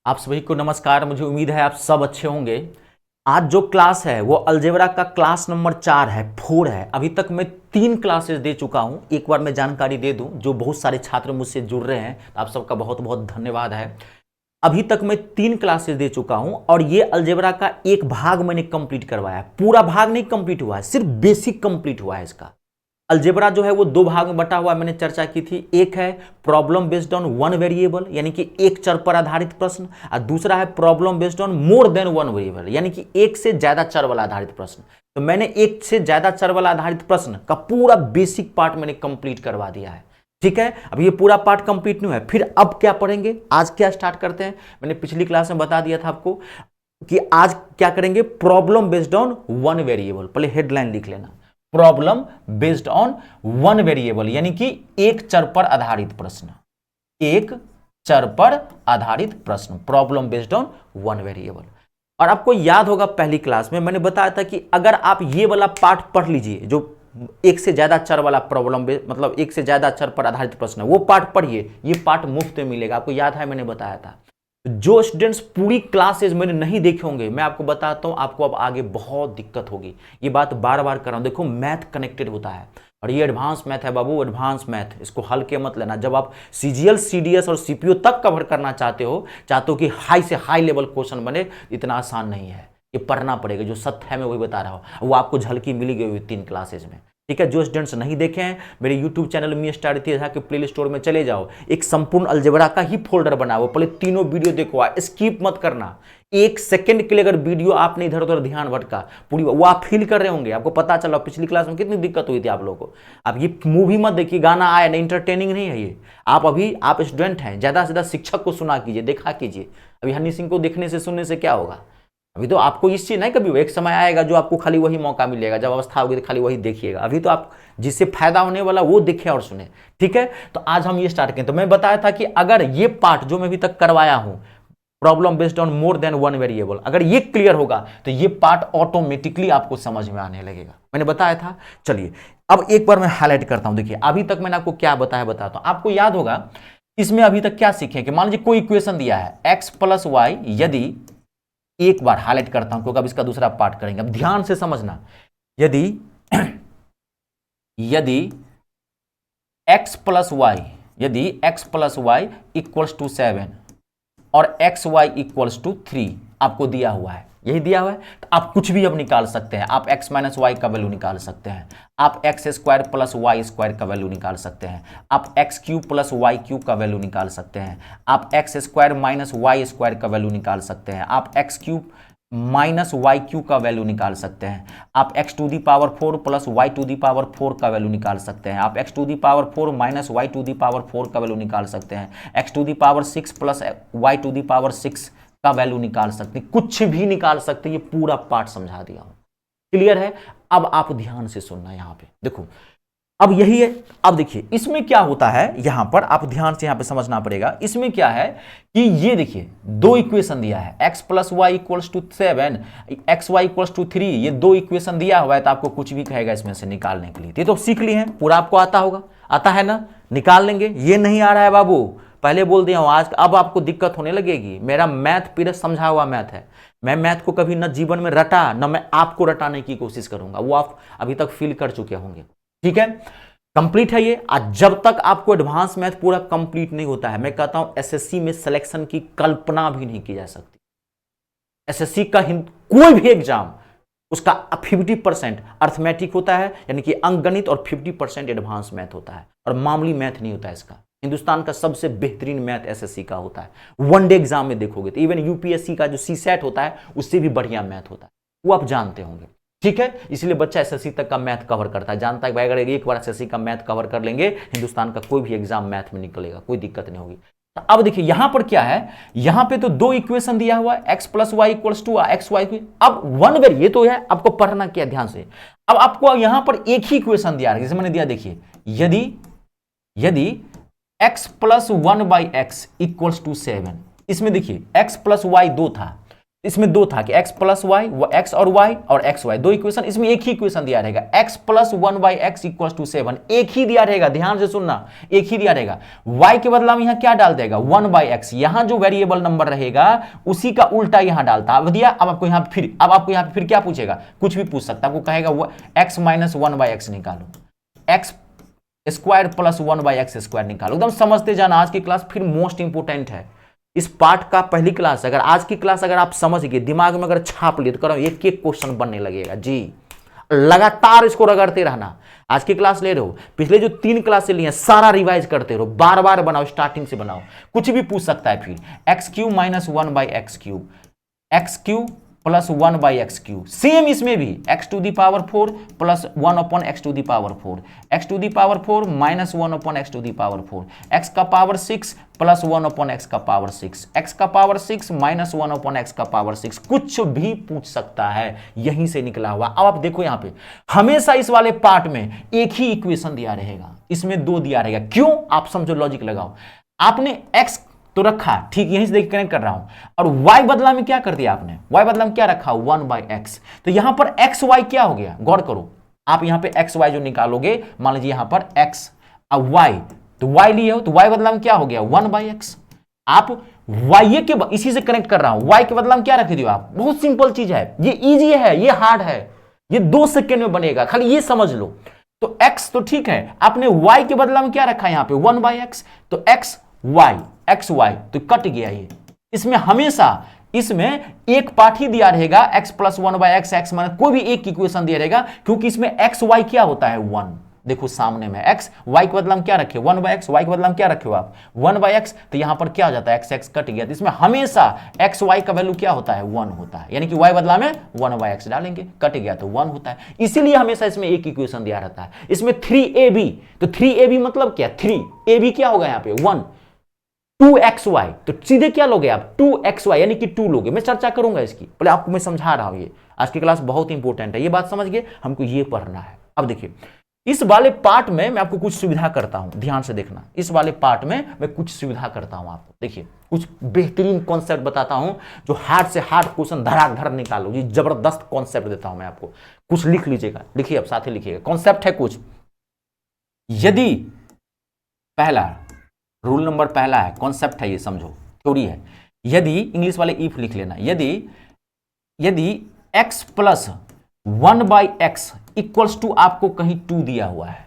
आप सभी को नमस्कार। मुझे उम्मीद है आप सब अच्छे होंगे। आज जो क्लास है वो अलजेब्रा का क्लास नंबर 4 है, 4 है। अभी तक मैं 3 क्लासेस दे चुका हूं। एक बार मैं जानकारी दे दूं, जो बहुत सारे छात्र मुझसे जुड़ रहे हैं, तो आप सबका बहुत बहुत धन्यवाद है। अभी तक मैं 3 क्लासेस दे चुका हूं और ये अलजेब्रा का एक भाग मैंने कंप्लीट करवाया है। पूरा भाग नहीं कंप्लीट हुआ है, सिर्फ बेसिक कंप्लीट हुआ है इसका। अलजेब्रा जो है वो 2 भाग में बटा हुआ है, मैंने चर्चा की थी। एक है problem based on one variable, यानी कि एक चर पर आधारित प्रश्न, और दूसरा है problem based on more than one variable, यानी कि एक से ज्यादा चर वाला आधारित प्रश्न। तो मैंने एक से ज्यादा चर वाला आधारित प्रश्न का पूरा बेसिक पार्ट मैंने कंप्लीट करवा दिया है। ठीक है, अब ये पूरा पार्ट कंप्लीट नहीं है, फिर अब क्या पढ़ेंगे, आज क्या स्टार्ट करते हैं। मैंने पिछली क्लास में बता दिया था आपको कि आज क्या करेंगे, problem based on one variable. पहले हेडलाइन लिख लेना, problem based on one variable, यानी कि एक चर पर आधारित प्रश्न। एक चर पर आधारित प्रश्न, problem based on one variable. और आपको याद होगा पहली क्लास में मैंने बताया था कि अगर आप ये वाला पार्ट पढ़ लीजिए, जो एक से ज्यादा चर वाला प्रॉब्लम, मतलब एक से ज्यादा चर पर आधारित प्रश्न है, वो पार्ट पढ़िए। ये पार्ट मुफ्त में मिलेगा, आपको याद है मैंने बताया था। जो स्टूडेंट्स पूरी क्लासेज मैंने नहीं देखे होंगे, मैं आपको बताता हूं, आपको अब आगे बहुत दिक्कत होगी। ये बात बार बार कर रहा हूं। देखो, मैथ कनेक्टेड होता है और ये एडवांस मैथ है बाबू, एडवांस मैथ। इसको हल्के मत लेना। जब आप सीजीएल, सीडीएस और सीपीयू तक कवर करना चाहते हो कि हाई से हाई लेवल क्वेश्चन बने, इतना आसान नहीं है। ये पढ़ना पड़ेगा। जो सत्य है मैं वही बता रहा हूं, वो आपको झलकी मिली गई हुई 3 क्लासेज में। ठीक है, जो स्टूडेंट्स नहीं देखे हैं, मेरे यूट्यूब चैनल में स्टार्ट किया के प्ले स्टोर में चले जाओ, एक संपूर्ण अलजेब्रा का ही फोल्डर बनाओ, पहले तीनों वीडियो देखो, स्किप मत करना। 1 सेकंड के लिए अगर वीडियो आपने इधर उधर ध्यान भटका, पूरी वो आप फील कर रहे होंगे, आपको पता चला पिछली क्लास में कितनी दिक्कत हुई थी आप लोगों को। आप ये मूवी मत देखिए, गाना आया नहीं, इंटरटेनिंग नहीं है ये। आप स्टूडेंट हैं, ज्यादा से ज्यादा शिक्षक को सुना कीजिए, देखा कीजिए। अभी हनी सिंह को देखने से सुनने से क्या होगा। अभी तो आपको इस चीज नहीं, कभी एक समय आएगा जो आपको खाली वही मौका मिलेगा, जब अवस्था होगी तो खाली वही देखिएगा। अभी तो आप जिससे फायदा होने वाला वो देखे और सुने। ठीक है, तो आज हम ये स्टार्ट करें। तो मैं बताया था कि अगर ये पार्ट जो मैं अभी तक करवाया हूं, problem based on more than one variable, अगर ये क्लियर होगा तो ये पार्ट ऑटोमेटिकली आपको समझ में आने लगेगा। मैंने बताया था। चलिए अब एक बार मैं हाईलाइट करता हूं। देखिए, अभी तक मैंने आपको क्या बताता हूं। आपको याद होगा इसमें अभी तक क्या सीखे कि मान लीजिए कोई इक्वेशन दिया है x प्लस वाई, यदि, एक बार हाईलाइट करता हूं क्योंकि अब इसका दूसरा पार्ट करेंगे, अब ध्यान से समझना। यदि यदि x प्लस वाई, यदि x plus y equals to 7 और एक्स वाई इक्वल्स टू 3 आपको दिया हुआ है, यही दिया हुआ है, तो आप कुछ भी अब निकाल सकते हैं। आप x माइनस वाई का वैल्यू निकाल सकते हैं, आप x square plus y square का वैल्यू निकाल सकते हैं, आप x cube plus y cube का वैल्यू निकाल सकते हैं, आप x square minus y square का वैल्यू निकाल सकते हैं, आप x cube minus y cube का वैल्यू निकाल सकते हैं, आप x to the power 4 plus y to the power 4 का वैल्यू निकाल सकते हैं, आप x to the power 4 minus y to the power 4 का वैल्यू निकाल सकते हैं, x to the power 6 plus y to the power 6 का वैल्यू निकाल सकते हैं, कुछ भी निकाल सकते हैं। ये पूरा पार्ट समझा दिया हूं, क्लियर है। अब आप ध्यान से सुनना, यहां पे देखो, अब यही है। अब देखिए इसमें क्या होता है, यहां पर आप ध्यान से यहां पे समझना पड़ेगा। इसमें क्या है कि ये देखिए 2 इक्वेशन दिया है, x plus y equals to 7, x y equals to 3, ये 2 इक्वेशन दिया हुआ है। तो आपको कुछ भी कहेगा इसमें से निकालने के लिए, ये तो सीख लिए हैं, पूरा आपको आता होगा, आता है ना, निकाल लेंगे। ये नहीं आ रहा है बाबू, पहले बोल दिया हूं, आज अब आपको दिक्कत होने लगेगी। मेरा मैथ पीरियड समझा हुआ मैथ है। मैं मैथ को कभी न जीवन में रटा, न मैं आपको रटाने की कोशिश करूंगा, वो आप अभी तक फील कर चुके होंगे। ठीक है, कंप्लीट है ये। आज जब तक आपको एडवांस मैथ पूरा कंप्लीट नहीं होता है, मैं कहता हूं एसएससी में सिलेक्शन की कल्पना भी नहीं की जा सकती। एसएससी का कोई भी एग्जाम, उसका 50% अर्थमेटिक होता है, यानी कि अंकगणित, और 50% एडवांस मैथ होता है, और मामूली मैथ नहीं होता है इसका। हिंदुस्तान का सबसे बेहतरीन मैथ एसएससी का होता है। वनडे एग्जाम में देखोगे तो इवन यूपीएससी का जो सीसेट होता है उससे भी बढ़िया मैथ होता है, वो आप जानते होंगे। ठीक है, इसलिए बच्चा एसएससी तक का मैथ कवर करता है, जानता है भाई अगर एक बार एसएससी का मैथ कवर कर लेंगे, हिंदुस्तान का कोई भी एग्जाम मैथ में निकलेगा, कोई दिक्कत नहीं होगी। तो अब देखिए यहां पर क्या है, यहां पे तो 2 इक्वेशन दिया हुआ है, x plus y equals to x y. अब वन वेर, ये तो है, आपको पढ़ना क्या ध्यान से। अब आपको यहां पर एक ही इक्वेशन दिया है, जैसे मैंने दिया, देखिए, यदि x plus 1 by x equals to 7, इसमें देखिए x प्लस वाई 2 था, इसमें दो था कि x प्लस वाई, x और y और एक्स वाई, दो इक्वेशन, इसमें एक ही इक्वेशन दिया रहेगा, x plus 1/x equal to 7, एक ही दिया रहेगा, ध्यान से सुनना, एक ही दिया रहेगा। y के बदला में यहां क्या डाल देगा 1/x, यहां जो वेरिएबल नंबर रहेगा उसी का उल्टा यहां डालता, अब दिया, अब आपको यहां फिर, अब आपको यहां फिर क्या पूछेगा, कुछ भी पूछ सकता है, आपको कहेगा x माइनस 1/x निकालो, x square plus 1/x square निकालो। एकदम समझते जाना, आज की क्लास फिर मोस्ट इंपोर्टेंट है, इस पार्ट का पहली क्लास, अगर आज की क्लास अगर आप समझ गए, दिमाग में अगर छाप लिए तो करो एक एक क्वेश्चन बनने लगेगा जी, लगातार इसको रगड़ते रहना। आज की क्लास ले रहे हो, पिछले जो 3 क्लासें लिए सारा रिवाइज करते रहो, बार बार बनाओ, स्टार्टिंग से बनाओ, कुछ भी पूछ सकता है फिर। x³ minus 1/x³, x³ plus 1/x³, same इसमें भी x⁴ plus 1/x⁴, x⁴ minus 1/x⁴, x⁴ plus 1/x⁴, x⁴ minus 1/x⁴, कुछ भी पूछ सकता है, यहीं से निकला हुआ। अब आप देखो यहां पे हमेशा इस वाले पार्ट में एक ही इक्वेशन दिया रहेगा, इसमें 2 दिया रहेगा, क्यों आप समझो, लॉजिक लगाओ। आपने x तो रखा, ठीक यहीं से देखिए कनेक्ट कर रहा हूं, और y बदला में क्या कर दिया आपने, y बदला में क्या रखा 1/x, तो यहां पर x y क्या हो गया, गौर करो, आप यहां पे x y जो निकालोगे, मान लीजिए यहां पर x अब y, तो y लिए हो तो y बदला में क्या हो गया 1/x, आप y के इसी से कनेक्ट कर रहा हूं, y के बदला में क्या रख दियो आप, बहुत सिंपल चीज है, ये इजी है, ये हार्ड है, ये 2 सेकेंड में बनेगा, खाली ये समझ लो। तो x तो ठीक है, आपने y के बदला में क्या रखा यहां पे 1/x, तो x y तो कट गया ये, इसमें हमेशा इसमें एक पार्ट ही दिया रहेगा, x plus 1/x, x minus कोई भी एक इक्वेशन दिया रहेगा, क्योंकि इसमें x y क्या होता है 1, देखो सामने में x y के बदला में क्या रखे 1/x, y के बदला में क्या रखे हो आप 1/x, तो यहां पर क्या हो जाता है x कट गया, तो इसमें हमेशा x y का वैल्यू क्या होता है 1 होता है, यानी कि y बदला में 1/x डालेंगे, कट गया तो 1 होता है, इसीलिए हमेशा इसमें एक इक्वेशन दिया रहता है। इसमें 3ab, तो 3ab मतलब क्या, 3ab क्या होगा यहां पे 1, 2xy, तो सीधे क्या लोगे आप 2xy, यानी कि 2 लोगे, मैं चर्चा करूंगा इसकी, पहले आपको मैं समझा रहा हूं, ये आज की क्लास बहुत इंपॉर्टेंट है, ये बात समझ गए, हमको ये पढ़ना है। अब देखिए इस वाले पार्ट में मैं आपको कुछ सुविधा करता हूं, ध्यान से देखना, इस वाले पार्ट में मैं कुछ सुविधा करता हूं आपको, देखिए कुछ बेहतरीन कॉन्सेप्ट बताता हूं, जो हार्ड से हार्ड क्वेश्चन धड़ाधड़ निकालो, ये जबरदस्त कॉन्सेप्ट देता हूं मैं आपको, कुछ लिख लीजिएगा, लिखिए अब साथ ही लिखिएगा, कॉन्सेप्ट है कुछ, यदि पहला रूल नंबर पहला है, कॉन्सेप्ट है ये, समझो थ्योरी है, यदि इंग्लिश वाले इफ लिख लेना, यदि x plus 1/x equals to आपको कहीं 2 दिया हुआ है,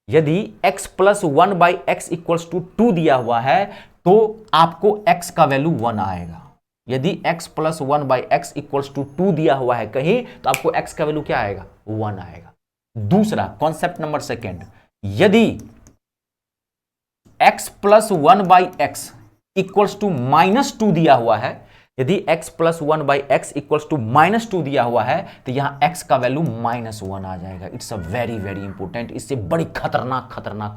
यदि x plus 1/x equals to 2 दिया हुआ है, तो आपको x का वैल्यू 1 आएगा, यदि x plus 1/x equals to 2 दिया हुआ है कहीं, तो आपको x का वैल्यू क्या आएगा 1 आएगा। दूसरा कॉन्सेप्ट नंबर सेकेंड, यदि x plus 1/x equals to -2 दिया हुआ है, यदि x plus 1/x equals to -2 दिया हुआ है, तो यहां x का वैल्यू -1 आ जाएगा। It's a very very important, इससे बड़ी खतरनाक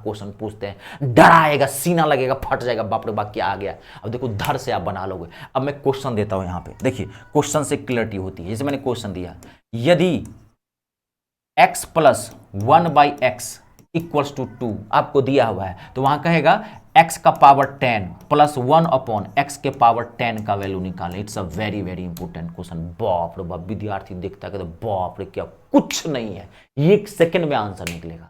क्वेश्चन पूछते हैं, डराएगा, सीना लगेगा, फट जाएगा, बाप रे बाप क्या आ गया। अब देखो धर से आप बना लोगे। अब मैं क्वेश्चन देता हूं यहां पे, देखिए क्वेश्चन से क्लियरिटी होती है। जैसे मैंने क्वेश्चन दिया, यदि x plus 1/x equals to 2 आपको दिया हुआ है, तो वहां कहेगा x का पावर 10 प्लस 1/x के पावर 10 का वैल्यू निकालें। It's a very very important question. बाप रे बाप, विद्यार्थी देखता है तो बाप रे क्या, कुछ नहीं है, ये 1 सेकंड में आंसर निकलेगा।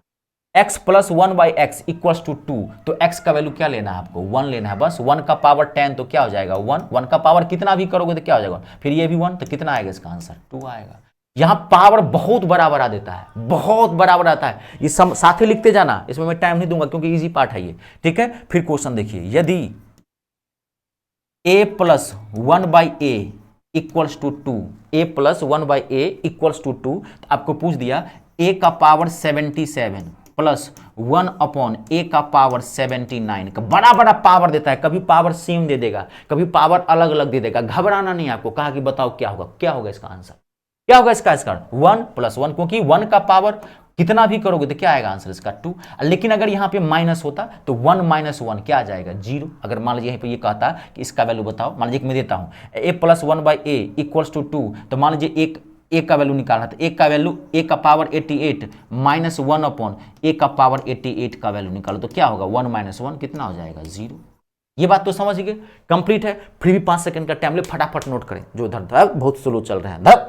x plus 1/x equals to 2, तो x का वैल्यू क्या लेना है आपको 1 लेना है बस। 1 का पावर 10 तो क्या हो जाएगा 1 का पावर कितना भी करोगे तो क्या हो जाएगा, फिर ये भी 1, तो कितना आएगा इसका आंसर 2 आएगा। यहां पावर बहुत बड़ा बड़ा देता है, बहुत बड़ा बड़ा आता है, ये साथ ही लिखते जाना, इसमें मैं टाइम नहीं दूंगा क्योंकि इजी पार्ट है ये, ठीक है। फिर क्वेश्चन देखिए, यदि a plus 1/a equals to 2, a plus 1/a equals to 2, तो आपको पूछ दिया a का पावर 77 प्लस 1/a का पावर 79 का बड़ा बड़ा पावर देता है। कभी पावर सेम दे देगा, कभी पावर अलग अलग दे देगा, घबराना नहीं आपको। कहा कि बताओ क्या होगा, क्या होगा इसका आंसर, क्या होगा इसका 1 प्लस 1, क्योंकि 1 का पावर कितना भी करोगे तो क्या आएगा आंसर इसका 2। लेकिन अगर यहां पे माइनस होता तो 1 - 1 क्या आ जाएगा 0। अगर मान लीजिए यहीं पे ये कहता कि इसका वैल्यू बताओ, मान लीजिए मैं देता हूं a plus 1/a equals to 2, तो मान लीजिए एक a का वैल्यू निकालना, तो a का वैल्यू a का पावर 88 माइनस 1/a का पावर 88 का वैल्यू निकालो, तो क्या होगा 1 - 1 कितना हो जाएगा 0। ये बात तो समझ गए, कंप्लीट है। फिर भी 5 सेकंड का टाइम ले, फटाफट नोट करें जो धर बहुत स्लो चल रहे हैं। धर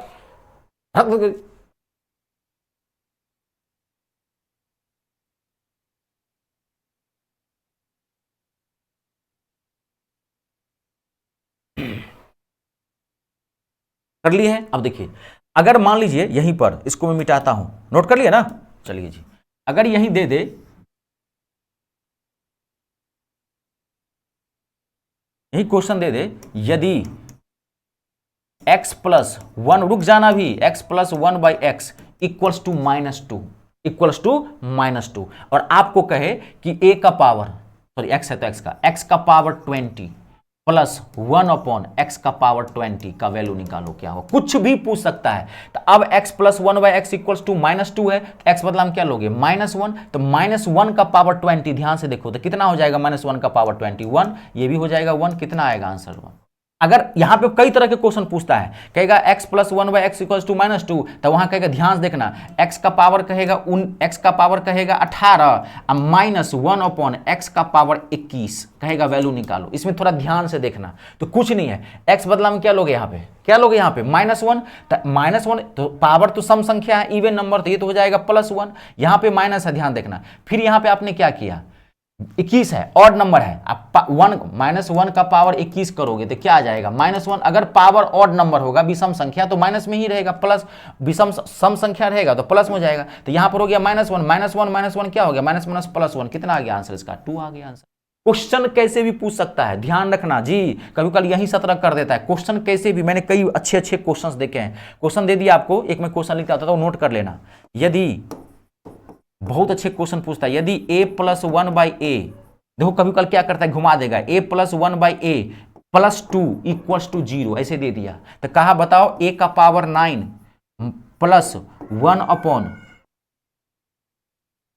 कर लिए हैं। अब देखिए, अगर मान लीजिए यहीं पर इसको मैं मिटाता हूं, नोट कर लिया ना, चलिए जी, अगर यहीं दे दे, यही क्वेश्चन दे दे, यदि x प्लस वन, रुक जाना भी, x plus one by x equals to -2, equals to -2, और आपको कहे कि a का पावर, सॉरी x है तो x का पावर 20 प्लस 1 अपॉन एक्स का पावर 20 का वैल्यू निकालो, क्या हो, कुछ भी पूछ सकता है। तो अब x plus one by x equals to -2 है, x बदला हम क्या लोगे -1, तो -1 का पावर 20, ध्यान से देखो तो कितना हो जाएगा, -1 का पावर 21, ये भी हो जाएगा 1, कितना आएगा आंसर 1। अगर यहां पे कई तरह के क्वेश्चन पूछता है, कहेगा x plus one by x equals to -2, तो वहां कहेगा, ध्यान से देखना, x का पावर कहेगा x का पावर कहेगा 18 -1 अपॉन x का पावर 21 कहेगा वैल्यू निकालो। इसमें थोड़ा ध्यान से देखना, तो कुछ नहीं है, x बदला में क्या लोगे, यहाँ पे क्या लोगे, यहाँ पे -1, -1 तो पावर तो सम संख्या है, इवन नंबर, तो ये तो हो जाएगा +1, यहाँ पे माइनस है, ध्यान देखना। फिर यहाँ पे आपने क्या किया, 21 है, ऑड नंबर है, आप -1 का पावर 21 करोगे तो क्या आ जाएगा, -1। अगर पावर ऑड नंबर होगा, विषम संख्या, तो माइनस में ही रहेगा, प्लस विषम सम संख्या रहेगा तो प्लस में हो जाएगा। तो यहां पर हो गया -1 क्या हो गया, -1 कितना आ गया आंसर इसका, 2 आ गया आंसर। क्वेश्चन कैसे भी पूछ सकता है, ध्यान रखना जी, कभी कल यही सतर्क कर देता है, क्वेश्चन कैसे भी, मैंने कई अच्छे क्वेश्चन देखे हैं। क्वेश्चन दे दिया आपको, एक मैं क्वेश्चन लिखता था, नोट कर लेना। यदि बहुत अच्छे क्वेश्चन पूछता है, यदि a प्लस 1 बाई ए, देखो कभी कल क्या करता है, घुमा देगा, a plus 1 by a plus 2 equals to 0, ऐसे दे दिया, तो कहा बताओ a का पावर 9 प्लस 1 अपॉन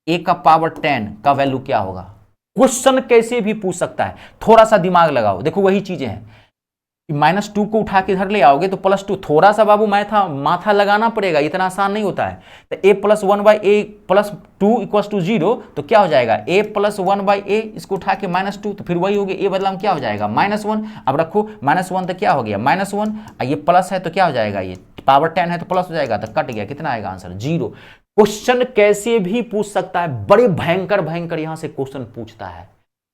a का पावर 10 का वैल्यू क्या होगा। क्वेश्चन कैसे भी पूछ सकता है, थोड़ा सा दिमाग लगाओ। देखो वही चीजें हैं, -2 को उठा के इधर ले आओगे तो +2, थोड़ा सा बाबू माथा लगाना पड़ेगा, इतना आसान नहीं होता है। तो a plus 1 by a plus 2 equals to 0, तो क्या हो जाएगा, a प्लस 1 बाई ए, इसको उठा के -2, तो फिर वही हो गया, a बदला में क्या हो जाएगा, -1। अब रखो -1 तो क्या हो गया, -1, ये प्लस है तो क्या हो जाएगा, ये पावर 10 है तो प्लस हो जाएगा, तो कट गया, कितना आएगा आंसर, 0। क्वेश्चन कैसे भी पूछ सकता है, बड़े भयंकर यहां से क्वेश्चन पूछता है,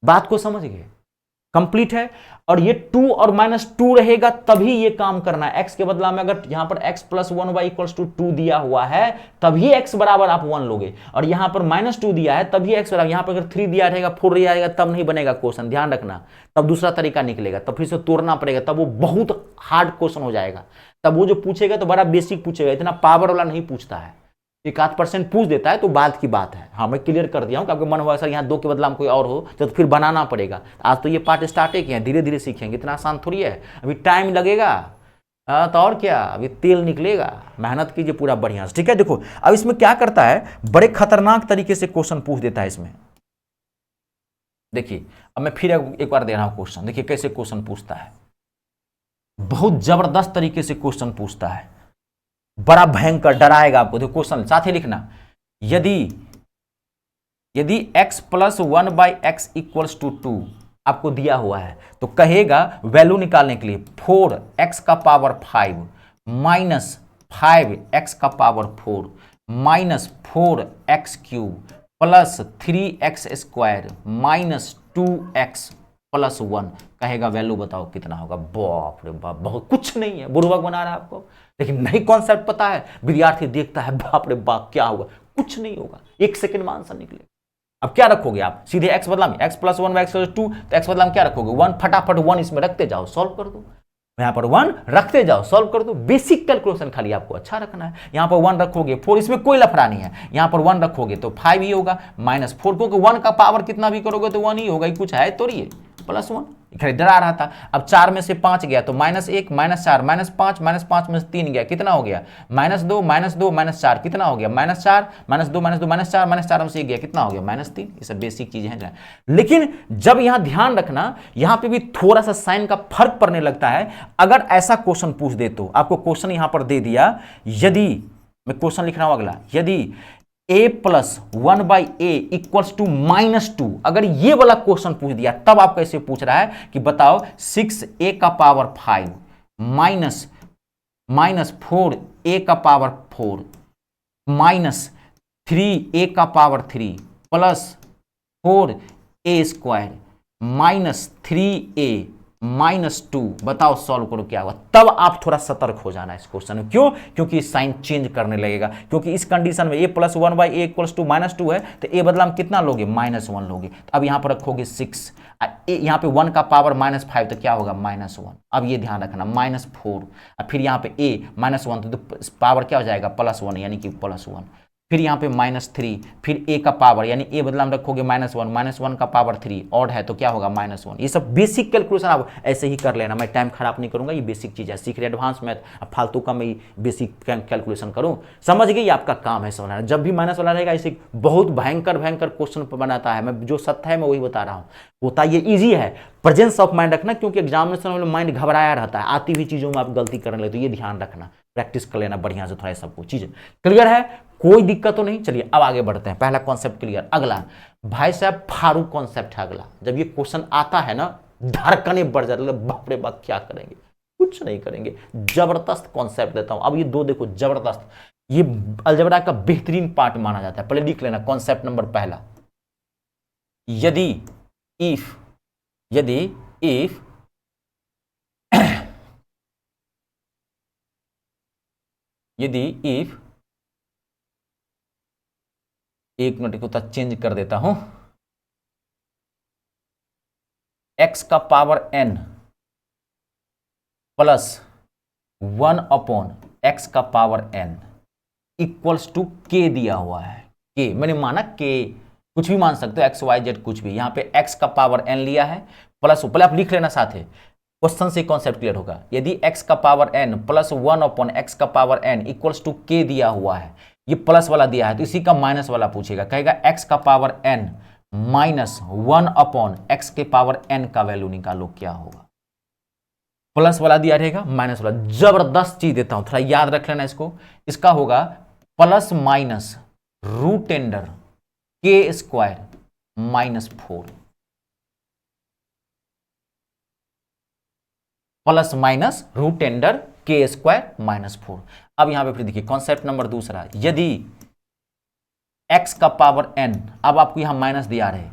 बात को समझ गए, कंप्लीट है। और ये 2 और -2 रहेगा तभी ये काम करना है, x के बदला में अगर यहां पर x plus 1 by equals to 2 दिया हुआ है तभी x बराबर आप 1 लोगे, और यहां पर -2 दिया है तभी x बराबर, यहां पर अगर 3 दिया रहेगा 4 दिया रहेगा तब नहीं बनेगा क्वेश्चन, ध्यान रखना, तब दूसरा तरीका निकलेगा, तब फिर से तोड़ना पड़ेगा, तब वो बहुत हार्ड क्वेश्चन हो जाएगा। तब वो जो पूछेगा तो बड़ा बेसिक पूछेगा, इतना पावर वाला नहीं पूछता है, 1-8% पूछ देता है तो बात की बात है। हाँ मैं क्लियर कर दिया हूँ, आपके मन हुआ सर यहाँ 2 के बदला में कोई और हो तो फिर बनाना पड़ेगा। आज तो ये पार्ट स्टार्ट है किया, धीरे धीरे सीखेंगे, इतना आसान थोड़ी है, अभी टाइम लगेगा, तो और क्या, अभी तेल निकलेगा, मेहनत कीजिए पूरा बढ़िया से, ठीक है। देखो अब इसमें क्या करता है, बड़े खतरनाक तरीके से क्वेश्चन पूछ देता है इसमें। देखिए अब मैं फिर एक बार दे रहा हूँ क्वेश्चन, देखिए कैसे क्वेश्चन पूछता है, बहुत जबरदस्त तरीके से क्वेश्चन पूछता है, बड़ा भयंकर, डराएगा आपको। देखो क्वेश्चन साथ ही लिखना, यदि x plus 1 by x equals to 2 आपको दिया हुआ है तो कहेगा वैल्यू निकालने के लिए 4x का पावर 5 माइनस 5x का power 4 minus 4x cube plus 3x square minus 2x plus 1 कहेगा वैल्यू बताओ कितना होगा। बाप रे बाप, बहुत कुछ नहीं है, बुर्बक बना रहा है आपको, लेकिन नहीं कॉन्सेप्ट पता है, विद्यार्थी देखता है बाप रे बाप क्या होगा, कुछ नहीं होगा, 1 सेकंड में आंसर निकलेगा। अब क्या रखोगे आप, सीधे x बदला में x प्लस 1 बाई एक्स 2, तो x बदला में क्या रखोगे 1, फटाफट 1 इसमें रखते जाओ, सॉल्व कर दो, यहाँ पर 1 रखते जाओ, सॉल्व कर दो। बेसिक कैलकुलेशन खाली आपको अच्छा रखना है। यहाँ पर 1 रखोगे 4, इसमें कोई लफड़ा नहीं है, यहाँ पर 1 रखोगे तो 5 ही होगा, माइनस 4, क्योंकि 1 का पावर कितना भी करोगे तो 1 ही होगा, कुछ है तो ये प्लस 1 डरा रहा था। अब 4 में से 5 गया तो -1 -4 -5 -5 में से 3 गया, कितना हो गया -2 -2 -4 कितना हो गया -4 -2 -2 -4 -4 में से गया कितना हो गया -3। ये सब बेसिक चीजें हैं। लेकिन जब यहां ध्यान रखना, यहां पे भी थोड़ा सा साइन का फर्क पड़ने लगता है। अगर ऐसा क्वेश्चन पूछ दे तो आपको क्वेश्चन यहां पर दे दिया, यदि मैं क्वेश्चन लिख रहा हूं अगला, यदि a plus 1/a equals to -2, अगर ये वाला क्वेश्चन पूछ दिया तब आप कैसे पूछ रहा है कि बताओ 6a का पावर 5 माइनस 4a का पावर 4 माइनस 3a का power 3 plus 4a square minus 3a -2, बताओ सॉल्व करो क्या होगा। तब आप थोड़ा सतर्क हो जाना इस क्वेश्चन में। क्यों? क्योंकि साइन चेंज करने लगेगा, क्योंकि इस कंडीशन में a plus 1/a equals to -2 है, तो a बदला में कितना लोगे, -1 लोगे। तो अब यहां पर रखोगे 6, यहां पे 1 का पावर -5 तो क्या होगा, -1। अब ये ध्यान रखना, -4, फिर यहां पे a -1 तो पावर क्या हो जाएगा, +1, यानी कि +1। फिर यहाँ पे -3, फिर a का पावर यानी a बदला में रखोगे -1 का पावर 3 ऑड है तो क्या होगा, -1। ये सब बेसिक कैलकुलेशन आप ऐसे ही कर लेना, मैं टाइम खराब नहीं करूंगा, ये बेसिक चीज है। सीख रहे एडवांस मैथ, अब फालतू का मैं बेसिक कैलकुलेशन करूं, समझ गए, ये आपका काम है समझना। जब भी माइनस वाला रहेगा ऐसे बहुत भयंकर क्वेश्चन बनाता है, मैं जो सत्य है मैं वही बता रहा हूँ। होता ये ईजी है, प्रेजेंस ऑफ माइंड रखना, क्योंकि एग्जामिनेशन में माइंड घबराया रहता है, आती हुई चीजों में आप गलती करने लगे, तो ये ध्यान रखना, प्रैक्टिस कर लेना बढ़िया से थोड़ा सबको चीज क्लियर है, कोई दिक्कत तो नहीं। चलिए अब आगे बढ़ते हैं, पहला कॉन्सेप्ट क्लियर। अगला भाई साहब फारूक कॉन्सेप्ट है अगला। जब ये क्वेश्चन आता है ना, धड़कने बढ़ जाती है, बाप रे बाप क्या करेंगे, कुछ नहीं करेंगे, जबरदस्त कॉन्सेप्ट देता हूं। अब ये दो देखो जबरदस्त, ये अलजेब्रा का बेहतरीन पार्ट माना जाता है। पहले लिख लेना कॉन्सेप्ट नंबर पहला, यदि इफ एक मिनट को तो चेंज कर देता हूं, x का पावर n प्लस 1/x का power n equals to k दिया हुआ है। k मैंने माना k, कुछ भी मान सकते हो, x y z कुछ भी। यहां पे x का पावर n लिया है प्लस, पहले आप लिख लेना साथ ही, क्वेश्चन से कॉन्सेप्ट क्लियर होगा। यदि x का पावर n प्लस 1/x का power n equals to k दिया हुआ है, ये प्लस वाला दिया है तो इसी का माइनस वाला पूछेगा, कहेगा x का पावर n माइनस 1/x के पावर n का वैल्यू निकालो, क्या होगा। प्लस वाला दिया रहेगा, माइनस वाला, जबरदस्त चीज देता हूं, थोड़ा याद रख लेना इसको। इसका होगा plus minus root under k square -4, plus minus root under k square -4। अब यहां पे फिर देखिए कॉन्सेप्ट नंबर दूसरा, यदि x का पावर n, अब आपको यहां माइनस दिया रहे,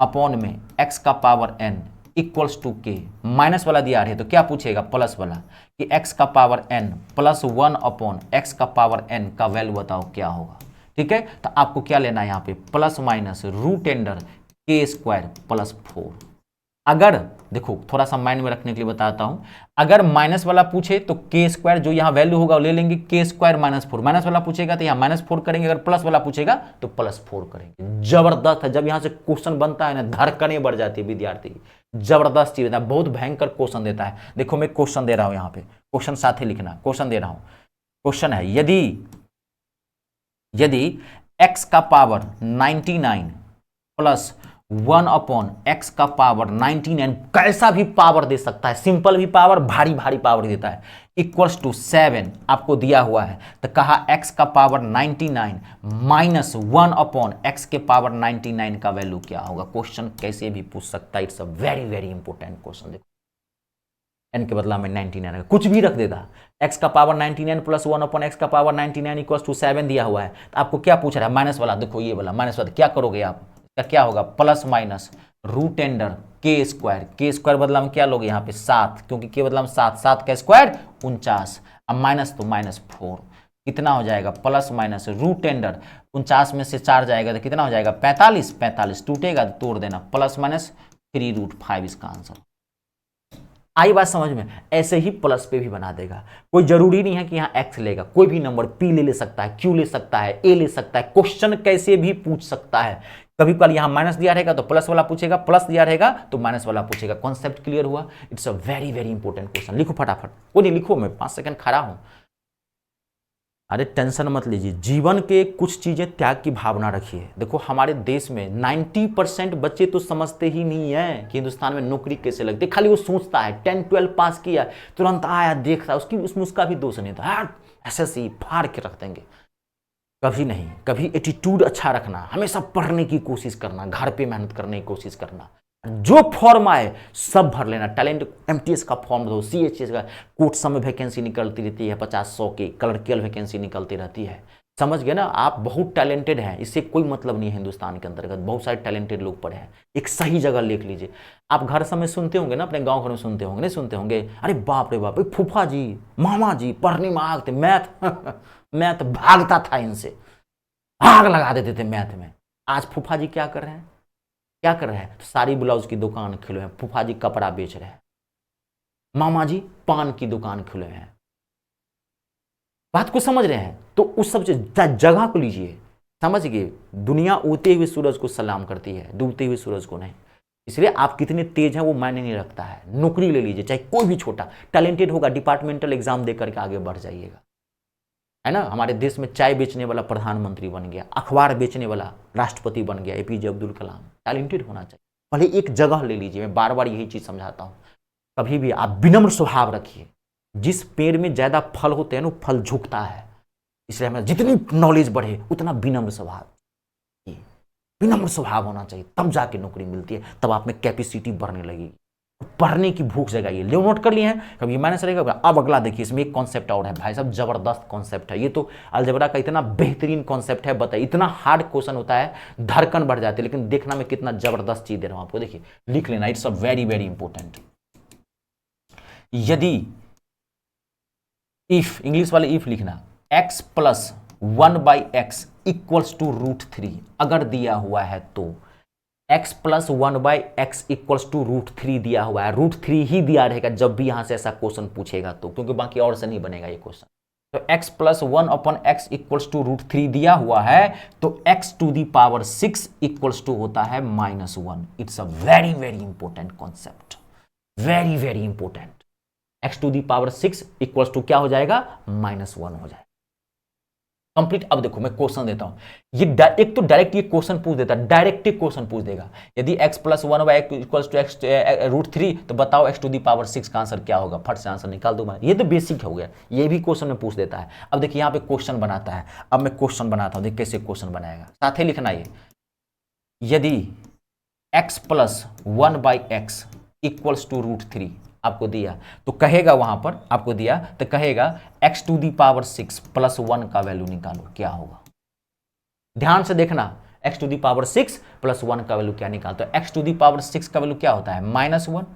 अपॉन में x का power n equals to k, minus वाला दिया रहे तो क्या पूछेगा, प्लस वाला, कि x का पावर n प्लस 1/x का पावर n का वैल्यू बताओ क्या होगा। ठीक है, तो आपको क्या लेना है यहां पे, plus minus root under k square +4। अगर देखो थोड़ा सा माइंड में रखने के लिए बताता हूं, अगर माइनस वाला पूछे तो के स्क्वायर जो यहां वैल्यू होगा वो ले लेंगे, के स्क्वायर -4, माइनस वाला पूछेगा तो यहां -4 करेंगे, अगर प्लस वाला पूछेगा तो +4 करेंगे। जबरदस्त है, जब यहां से क्वेश्चन बनता है ना, धड़कने बढ़ जाती है विद्यार्थी की, जबरदस्त चीज है, बहुत भयंकर क्वेश्चन देता है। देखो मैं क्वेश्चन दे रहा हूं, यहां पे क्वेश्चन साथ ही लिखना, क्वेश्चन दे रहा हूं। क्वेश्चन है, यदि x का पावर 99 प्लस 1/x का पावर 99, कैसा भी पावर दे सकता है, सिंपल भी पावर, भारी पावर देता है, इक्वल्स टू 7 आपको दिया हुआ है, तो कहा x का पावर 99 माइनस 1/x के पावर 99 का वैल्यू क्या होगा। क्वेश्चन कैसे भी पूछ सकता है, it's a very important question. देखो n के बदला में 99 कुछ भी रख देता, x का पावर 99 प्लस 1/x का पावर 99 इक्वल्स टू 7 दिया हुआ है, तो आपको क्या पूछ रहा है, माइनस वाला। देखो ये वाला माइनस वाला क्या करोगे आप, क्या होगा, plus minus root under k square बदला में क्या लोगे यहाँ पे 7, क्योंकि के बदला में 7 का स्क्वायर 49, अब माइनस तो -4, कितना हो जाएगा, प्लस माइनस रूट अंडर 49 में से 4 जाएगा तो कितना हो जाएगा 45 टूटेगा तो तोड़ देना, प्लस माइनस 3√5 इसका आंसर। आई बात समझ में, ऐसे ही प्लस पे भी बना देगा, कोई जरूरी नहीं है कि यहाँ x लेगा, कोई भी नंबर p ले सकता है, q ले सकता है, a ले सकता है, क्वेश्चन कैसे भी पूछ सकता है। कभी कभी यहाँ माइनस दिया रहेगा तो प्लस वाला पूछेगा, प्लस दिया रहेगा तो माइनस वाला पूछेगा। कॉन्सेप्ट क्लियर हुआ, it's a very important question. लिखो फटाफट, कोई नहीं लिखो, मैं 5 सेकंड खड़ा हूं, अरे टेंशन मत लीजिए, जीवन के कुछ चीजें त्याग की भावना रखिए। देखो हमारे देश में 90% बच्चे तो समझते ही नहीं है कि हिंदुस्तान में नौकरी कैसे लगती है, खाली वो सोचता है 10-12 पास किया तुरंत आया देखता, उसमें उसका भी दोष नहीं था, एसएससी फाड़ के रख देंगे। कभी नहीं। कभी एटीट्यूड अच्छा रखना, हमेशा पढ़ने की कोशिश करना, घर पे मेहनत करने की कोशिश करना, जो फॉर्म आए सब भर लेना। टैलेंट एमटीएस का फॉर्म दो, सीएचएस का, कोर्ट सब में वैकेंसी निकलती रहती है, 50-100 की क्लर्कियल वैकेंसी निकलती रहती है। समझ गए ना, आप बहुत टैलेंटेड हैं, इससे कोई मतलब नहीं है। हिंदुस्तान के अंतर्गत बहुत सारे टैलेंटेड लोग पढ़े हैं, एक सही जगह लिख लीजिए। आप घर समय सुनते होंगे ना, अपने गांव घर में सुनते होंगे, नहीं सुनते होंगे, अरे बाप रे बाप, फूफा जी मामा जी पढ़ने में आग थे, मैथ मैथ भागता था इनसे, आग लगा देते थे मैथ में। आज फूफा जी क्या कर रहे हैं, क्या कर रहे हैं, साड़ी ब्लाउज की दुकान खोले हैं, फूफा जी कपड़ा बेच रहे हैं, मामा जी पान की दुकान खोले हैं। बात को समझ रहे हैं? तो उस सब जगह को लीजिए, समझ गए। दुनिया उगते हुए सूरज को सलाम करती है, डूबते हुए सूरज को नहीं। इसलिए आप कितने तेज हैं वो मायने नहीं रखता है। नौकरी ले लीजिए, चाहे कोई भी छोटा टैलेंटेड होगा, डिपार्टमेंटल एग्जाम देकर के आगे बढ़ जाइएगा, है ना। हमारे देश में चाय बेचने वाला प्रधानमंत्री बन गया, अखबार बेचने वाला राष्ट्रपति बन गया, एपीजे अब्दुल कलाम। टैलेंटेड होना चाहिए। भले एक जगह ले लीजिए, मैं बार बार यही चीज समझाता हूं। कभी भी आप विनम्र स्वभाव रखिए। जिस पेड़ में ज्यादा फल होते हैं ना, फल झुकता है। इसलिए हमें जितनी नॉलेज बढ़े उतना विनम्र स्वभाव, विनम्र स्वभाव होना चाहिए, तब जाके नौकरी मिलती है, तब आप में कैपेसिटी बढ़ने लगेगी। पढ़ने की भूख जगाइए। ले नोट कर लिए हैं, कभी माइनस रहेगा। अब अगला देखिए, इसमें एक कॉन्सेप्ट और है भाई साहब, जबरदस्त कॉन्सेप्ट है ये तो। अलजेब्रा का इतना बेहतरीन कॉन्सेप्ट है, बताइए। इतना हार्ड क्वेश्चन होता है, धड़कन बढ़ जाती है, लेकिन देखना मैं कितना जबरदस्त चीज दे रहा हूं आपको। देखिए, लिख लेना, it's a very very important. यदि इफ, इंग्लिश वाले इफ लिखना, x plus 1/x equals to √3 अगर दिया हुआ है तो, x plus 1/x equals to √3 दिया हुआ है। √3 ही दिया रहेगा जब भी यहां से ऐसा क्वेश्चन पूछेगा तो, क्योंकि बाकी और से नहीं बनेगा ये क्वेश्चन। तो x plus 1/x equals to √3 दिया हुआ है, तो x to the power 6 equals to होता है -1। It's a very very important concept, very very important. x to the power 6 equals to क्या हो जाएगा, -1 हो जाएगा। कंप्लीट। अब देखो मैं क्वेश्चन देता हूं, ये एक तो डायरेक्ट ये क्वेश्चन पूछ देता है, डायरेक्ट क्वेश्चन पूछ देगा। यदि x plus 1/x equals to x √3, तो बताओ x टू दी पावर 6 का आंसर क्या होगा। फट से आंसर निकाल दो मैं, ये तो बेसिक हो गया, ये भी क्वेश्चन में पूछ देता है। अब देखिए यहाँ पे क्वेश्चन बनाता है, अब मैं क्वेश्चन बनाता हूं, देखिए कैसे क्वेश्चन बनाएगा, साथ ही लिखना ये। यदि x plus 1/x equals to √3 आपको दिया, तो कहेगा वहां पर, आपको दिया तो कहेगा x to the power 6 plus 1 का वैल्यू निकालो, क्या होगा। ध्यान से देखना, x to the power 6 plus 1 का वैल्यू क्या निकालते हो। x टू दी पावर 6 का वैल्यू क्या होता है, -1,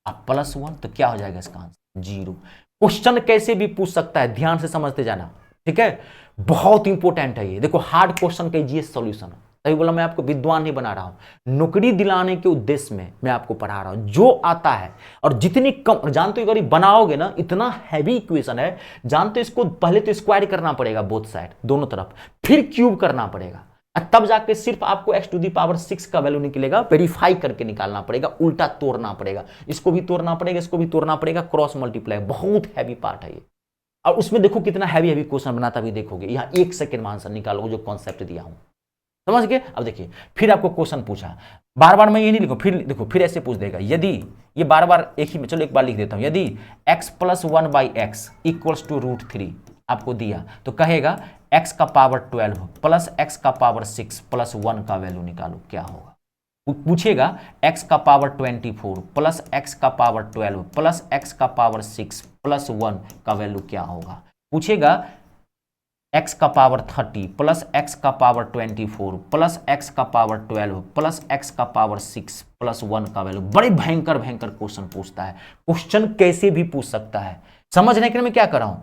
अब +1, तो क्या हो जाएगा इसका आंसर, 0। क्वेश्चन कैसे भी पूछ सकता है, ध्यान से समझते जाना, ठीक है। बहुत इंपॉर्टेंट है ये। देखो, हार्ड क्वेश्चन कीजिए सॉल्यूशन। तभी बोला मैं आपको विद्वान नहीं बना रहा हूं, नौकरी दिलाने के उद्देश्य में मैं आपको पढ़ा रहा हूं, जो आता है। और जितनी कम जानते हो, अगर बनाओगे ना, इतना हैवी इक्वेशन है, जानते हो इसको पहले तो स्क्वायर करना पड़ेगा बोथ साइड, दोनों तरफ, फिर क्यूब करना पड़ेगा, तब जाके सिर्फ आपको x टू दी पावर 6 का वैल्यू निकलेगा। वेरीफाई करके निकालना पड़ेगा, उल्टा तोड़ना पड़ेगा, इसको भी तोड़ना पड़ेगा, इसको भी तोड़ना पड़ेगा, क्रॉस मल्टीप्लाई, बहुत हैवी पार्ट है ये। और उसमें देखो कितना हैवी हैवी क्वेश्चन बनाता भी देखोगे। यहाँ 1 सेकंड में आंसर निकालोगे, जो कॉन्सेप्ट दिया हूं, समझ गए। अब देखिए, फिर आपको क्वेश्चन पूछा, बार बार मैं ये नहीं लिखूं, फिर देखो फिर ऐसे पूछ देगा। यदि ये बार बार एक ही में, चलो एक बार लिख देता हूं। यदि x plus 1/x equals to √3 आपको दिया, तो कहेगा x का पावर 12 प्लस x का पावर 6 प्लस 1 का वैल्यू निकालो, क्या होगा। पूछेगा x का पावर 24 प्लस x का पावर 12 प्लस x का पावर 6 प्लस 1 का वैल्यू क्या होगा। पूछेगा x का पावर 30 प्लस x का पावर 24 प्लस x का पावर 12 प्लस x का पावर 6 प्लस 1 का वैल्यू। बड़े भयंकर भयंकर क्वेश्चन पूछता है। क्वेश्चन कैसे भी पूछ सकता है। समझने के लिए मैं क्या कर रहा हूं,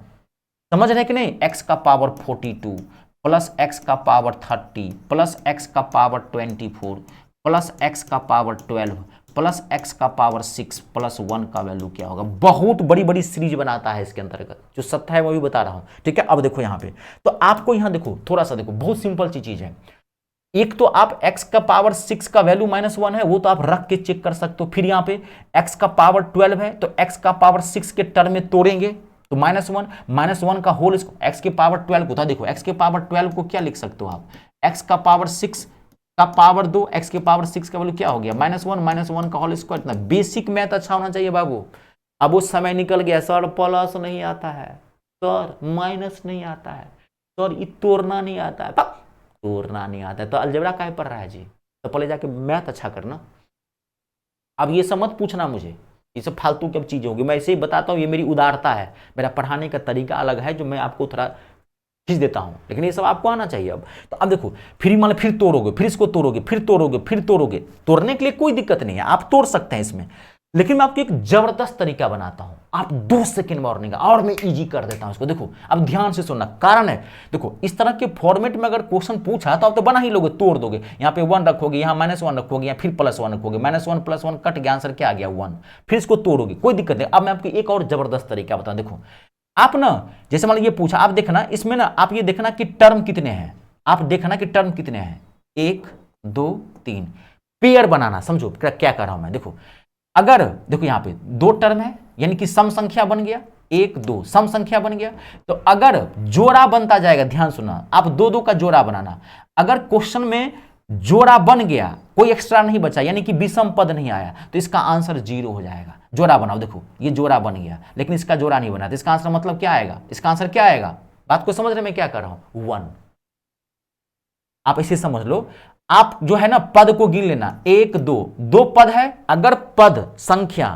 समझ रहे कि नहीं। x का पावर 42 प्लस x का पावर 30 प्लस x का पावर 24 प्लस x का पावर 12 प्लस x का पावर 6 प्लस 1 का वैल्यू क्या होगा। बहुत बड़ी बड़ी सीरीज बनाता है इसके अंतर्गत, जो सत्ता है वो भी बता रहा हूं, ठीक है। अब देखो यहाँ पे, तो आपको यहाँ देखो थोड़ा सा देखो, बहुत सिंपल सी चीज है। एक तो आप x का पावर 6 का वैल्यू -1 है, वो तो आप रख के चेक कर सकते हो। फिर यहाँ पे x का पावर 12 है, तो x का पावर 6 के टर्म में तोड़ेंगे तो -1 का होल x के पावर 12 को था। देखो x के पावर 12 को क्या लिख सकते हो आप, x का पावर 6 का पावर 2, x के पावर 6 का वैल्यू क्या हो गया, -1 का होल स्क्वायर। इतना बेसिक मैथ अच्छा होना चाहिए बाबू। अब उस समय निकल गया सर प्लस नहीं आता है, सर माइनस नहीं आता है, सर ये तोड़ना नहीं आता है, तोड़ना नहीं आता है तो अलजेब्रा काहे पढ़ रहा है जी? तो पहले जाके मैथ अच्छा करना। अब ये सब मत पूछना मुझे, ये सब फालतू की अब चीजें होगी, मैं ऐसे ही बताता हूँ, ये मेरी उदारता है, मेरा पढ़ाने का तरीका अलग है जो मैं आपको थोड़ा खींच देता हूँ, लेकिन ये सब आपको आना चाहिए। अब तो अब देखो, फिर मान लो फिर तोड़ोगे, फिर इसको तोड़ोगे, फिर तोड़ोगे, फिर तोड़ोगे, तोड़ने के लिए कोई दिक्कत नहीं है, आप तोड़ सकते हैं इसमें, लेकिन मैं आपको एक जबरदस्त तरीका बनाता हूं, आप 2 सेकंड में और और मैं इजी कर देता हूं इसको। देखो अब ध्यान से सुनना, कारण है देखो इस तरह के फॉर्मेट में अगर क्वेश्चन पूछा तो आप तो बना ही लोगे, तोड़ दोगे, यहाँ पे 1 रखोगे, यहाँ -1 रखोगे, यहाँ फिर +1 रखोगे, -1 + 1 कट गया, आंसर क्या आ गया 1, फिर इसको तोड़ोगे, कोई दिक्कत नहीं। अब मैं आपको एक और जबरदस्त तरीका बताऊं, देखो आप ना जैसे मान लो ये पूछा, आप देखना इसमें ना, आप ये देखना कि टर्म कितने हैं, आप देखना कि टर्म कितने हैं, 1 2 3, पेयर बनाना, समझो क्या कर रहा हूं मैं। देखो अगर देखो यहाँ पे 2 टर्म है, यानी कि सम संख्या बन गया, 1 2 सम संख्या बन गया, तो अगर जोड़ा बनता जाएगा, ध्यान सुना, आप 2 2 का जोड़ा बनाना, अगर क्वेश्चन में जोड़ा बन गया, कोई एक्स्ट्रा नहीं बचा, यानी कि विषम पद नहीं आया, तो इसका आंसर 0 हो जाएगा। जोड़ा बनाओ, देखो ये जोड़ा बन गया, लेकिन इसका जोड़ा नहीं बना, तो इसका आंसर मतलब क्या आएगा, इसका आंसर क्या आएगा, बात को समझ रहे मैं क्या कर रहा हूं, 1। आप इसे समझ लो, आप जो है ना पद को गिन लेना, 1 2 2 पद है, अगर पद संख्या,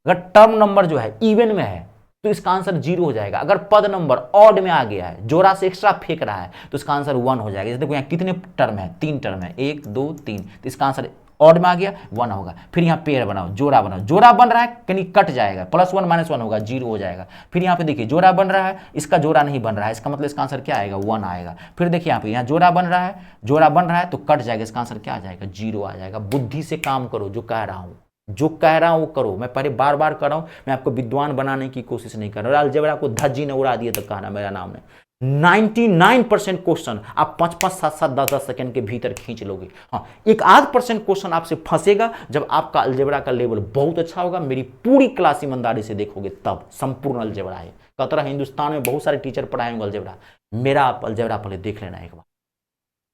अगर टर्म नंबर जो है इवन में है तो इसका आंसर 0 हो जाएगा, अगर पद नंबर ऑड में आ गया है, जोड़ा से एक्स्ट्रा फेंक रहा है, तो इसका आंसर 1 हो जाएगा। जैसे देखो यहाँ कितने टर्म है, 3 टर्म है, 1 2 3, तो इसका आंसर ऑड में आ गया 1 होगा। फिर यहाँ पेयर बनाओ, जोड़ा बनाओ, जोड़ा बन रहा है कहीं कट जाएगा, +1 -1 होगा, 0 हो जाएगा। फिर यहाँ पे देखिए जोड़ा बन रहा है, इसका जोड़ा नहीं बन रहा है, इसका मतलब इसका आंसर क्या आएगा, 1 आएगा। फिर देखिए यहाँ जोड़ा बन रहा है, जोड़ा बन रहा है तो कट जाएगा, इसका आंसर क्या आ जाएगा, 0 आ जाएगा। बुद्धि से काम करो, जो कह रहा हूं, जो कह रहा हूं वो करो, मैं पहले बार बार कर रहा हूं, मैं आपको विद्वान बनाने की कोशिश नहीं कर रहा। अलजेब्रा को धज्जी ने उड़ा दिया तो कहना मेरा नाम है। 99% क्वेश्चन आप 5-5 7-7 10-10 सेकंड के भीतर खींच लोगे। हाँ, 1-8% क्वेश्चन आपसे फंसेगा जब आपका अलजेब्रा का लेवल बहुत अच्छा होगा, मेरी पूरी क्लास ईमानदारी से देखोगे तब संपूर्ण अलजेब्रा है। कतरा हिंदुस्तान में बहुत सारे टीचर पढ़ाए होंगे अलजेब्रा, मेरा आप अलजेब्रा पहले देख लेना एक बार,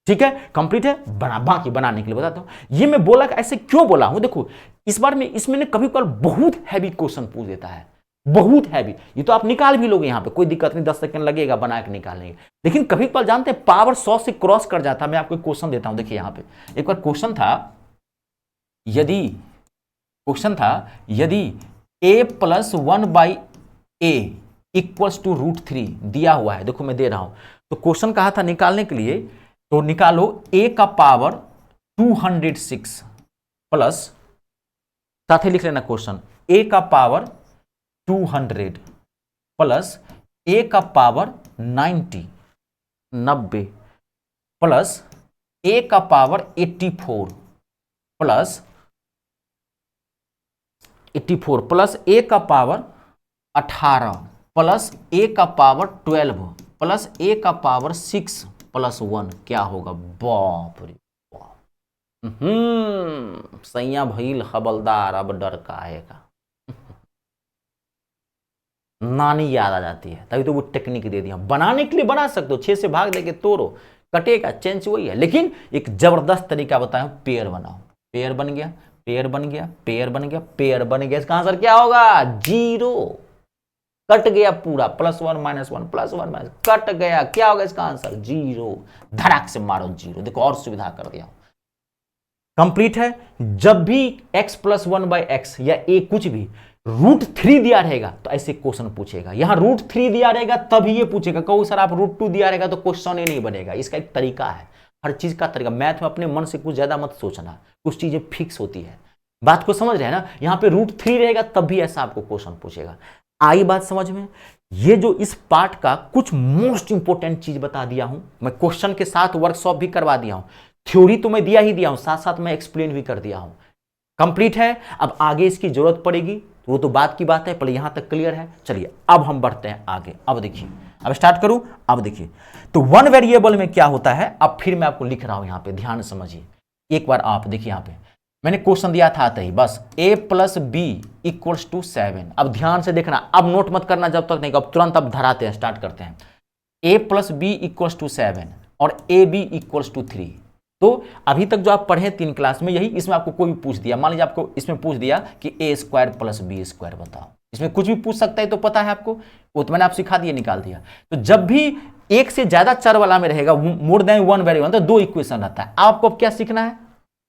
ठीक है। कंप्लीट है, बाकी बनाने के लिए बताता हूं। ये मैं बोला कि ऐसे क्यों बोला हूं, देखो इस बार में इसमें कभी कभी बहुत हैवी क्वेश्चन पूछ देता है, बहुत हैवी, ये तो आप निकाल भी लोगे, यहां पे कोई दिक्कत नहीं, 10 सेकंड लगेगा बना के निकालने। लेकिन कभी कभी जानते हैं पावर 100 से क्रॉस कर जाता है। मैं आपको क्वेश्चन देता हूं, देखिए यहां पे एक बार क्वेश्चन था, यदि a+1/a = √3 दिया हुआ है, देखो मैं दे रहा हूं, तो क्वेश्चन कहा था निकालने के लिए, तो निकालो a का पावर 206 प्लस, साथ ही लिख लेना क्वेश्चन, a का पावर 200 प्लस a का पावर 90 प्लस a का पावर 84 प्लस a का पावर 18 प्लस a का पावर 12 प्लस a का पावर 6 प्लस 1 क्या होगा, बाप रे बाप, सैया भइल हवलदार, अब डर काहेगा। नानी याद आ जाती है, तभी तो वो टेक्निक दे दिया, बनाने के लिए बना सकते हो, 6 से भाग देके तोड़ो, कटेगा, चेंज वही है, लेकिन एक जबरदस्त तरीका बताया, पेयर बनाओ, पेयर बन गया, पेयर बन गया, पेयर बन गया, पेयर बन गया, इसका आंसर क्या होगा, 0, कट गया पूरा, +1 -1 +1 कट गया, क्या होगा इसका आंसर, 0, धड़ाक से मारो 0। देखो और सुविधा कर दिया, कंप्लीट है। जब भी x + 1/x या a कुछ भी √3 दिया रहेगा तो ऐसे क्वेश्चन पूछेगा, यहां √3 दिया रहेगा तभी ये पूछेगा, कहो सर आप √2 दिया रहेगा तो क्वेश्चन ही नहीं बनेगा। इसका एक तरीका है, हर चीज का तरीका, मैथ में अपने मन से कुछ ज्यादा मत सोचना, कुछ चीजें फिक्स होती है, बात को समझ रहे हैं ना। यहां पे √3 रहेगा तब भी ऐसा आपको क्वेश्चन पूछेगा। आई बात समझ में, ये जो इस पार्ट का कुछ मोस्ट इंपोर्टेंट चीज बता दिया हूं मैं, क्वेश्चन के साथ वर्कशॉप भी करवा दिया हूं, थ्योरी तो मैं दिया ही दिया हूं, साथ साथ मैं एक्सप्लेन भी कर दिया हूं, कंप्लीट है। अब आगे इसकी जरूरत पड़ेगी वो तो बात की बात है, पहले यहां तक क्लियर है। चलिए अब हम बढ़ते हैं आगे, अब देखिए, अब स्टार्ट करूं, अब देखिए तो 1 वेरिएबल में क्या होता है, अब फिर मैं आपको लिख रहा हूं, यहां पे ध्यान समझिए एक बार, आप देखिए यहां पे मैंने क्वेश्चन दिया था आते ही, बस a + b = 7। अब ध्यान से देखना, अब नोट मत करना जब तक नहीं, अब तुरंत अब धराते हैं, स्टार्ट करते हैं। a + b = 7 और ab = 3। तो अभी तक जो आप पढ़े 3 क्लास में, यही इसमें आपको कोई भी पूछ दिया, मान लीजिए आपको इसमें पूछ दिया कि a² + b² बताओ, इसमें कुछ भी पूछ सकता है, तो पता है आपको, वो तो मैंने आप सिखा दिया, निकाल दिया। तो जब भी एक से ज्यादा चर वाला में रहेगा, मोर देन वन वेरिएबल, तो दो इक्वेशन रहता है। आपको अब क्या सीखना है,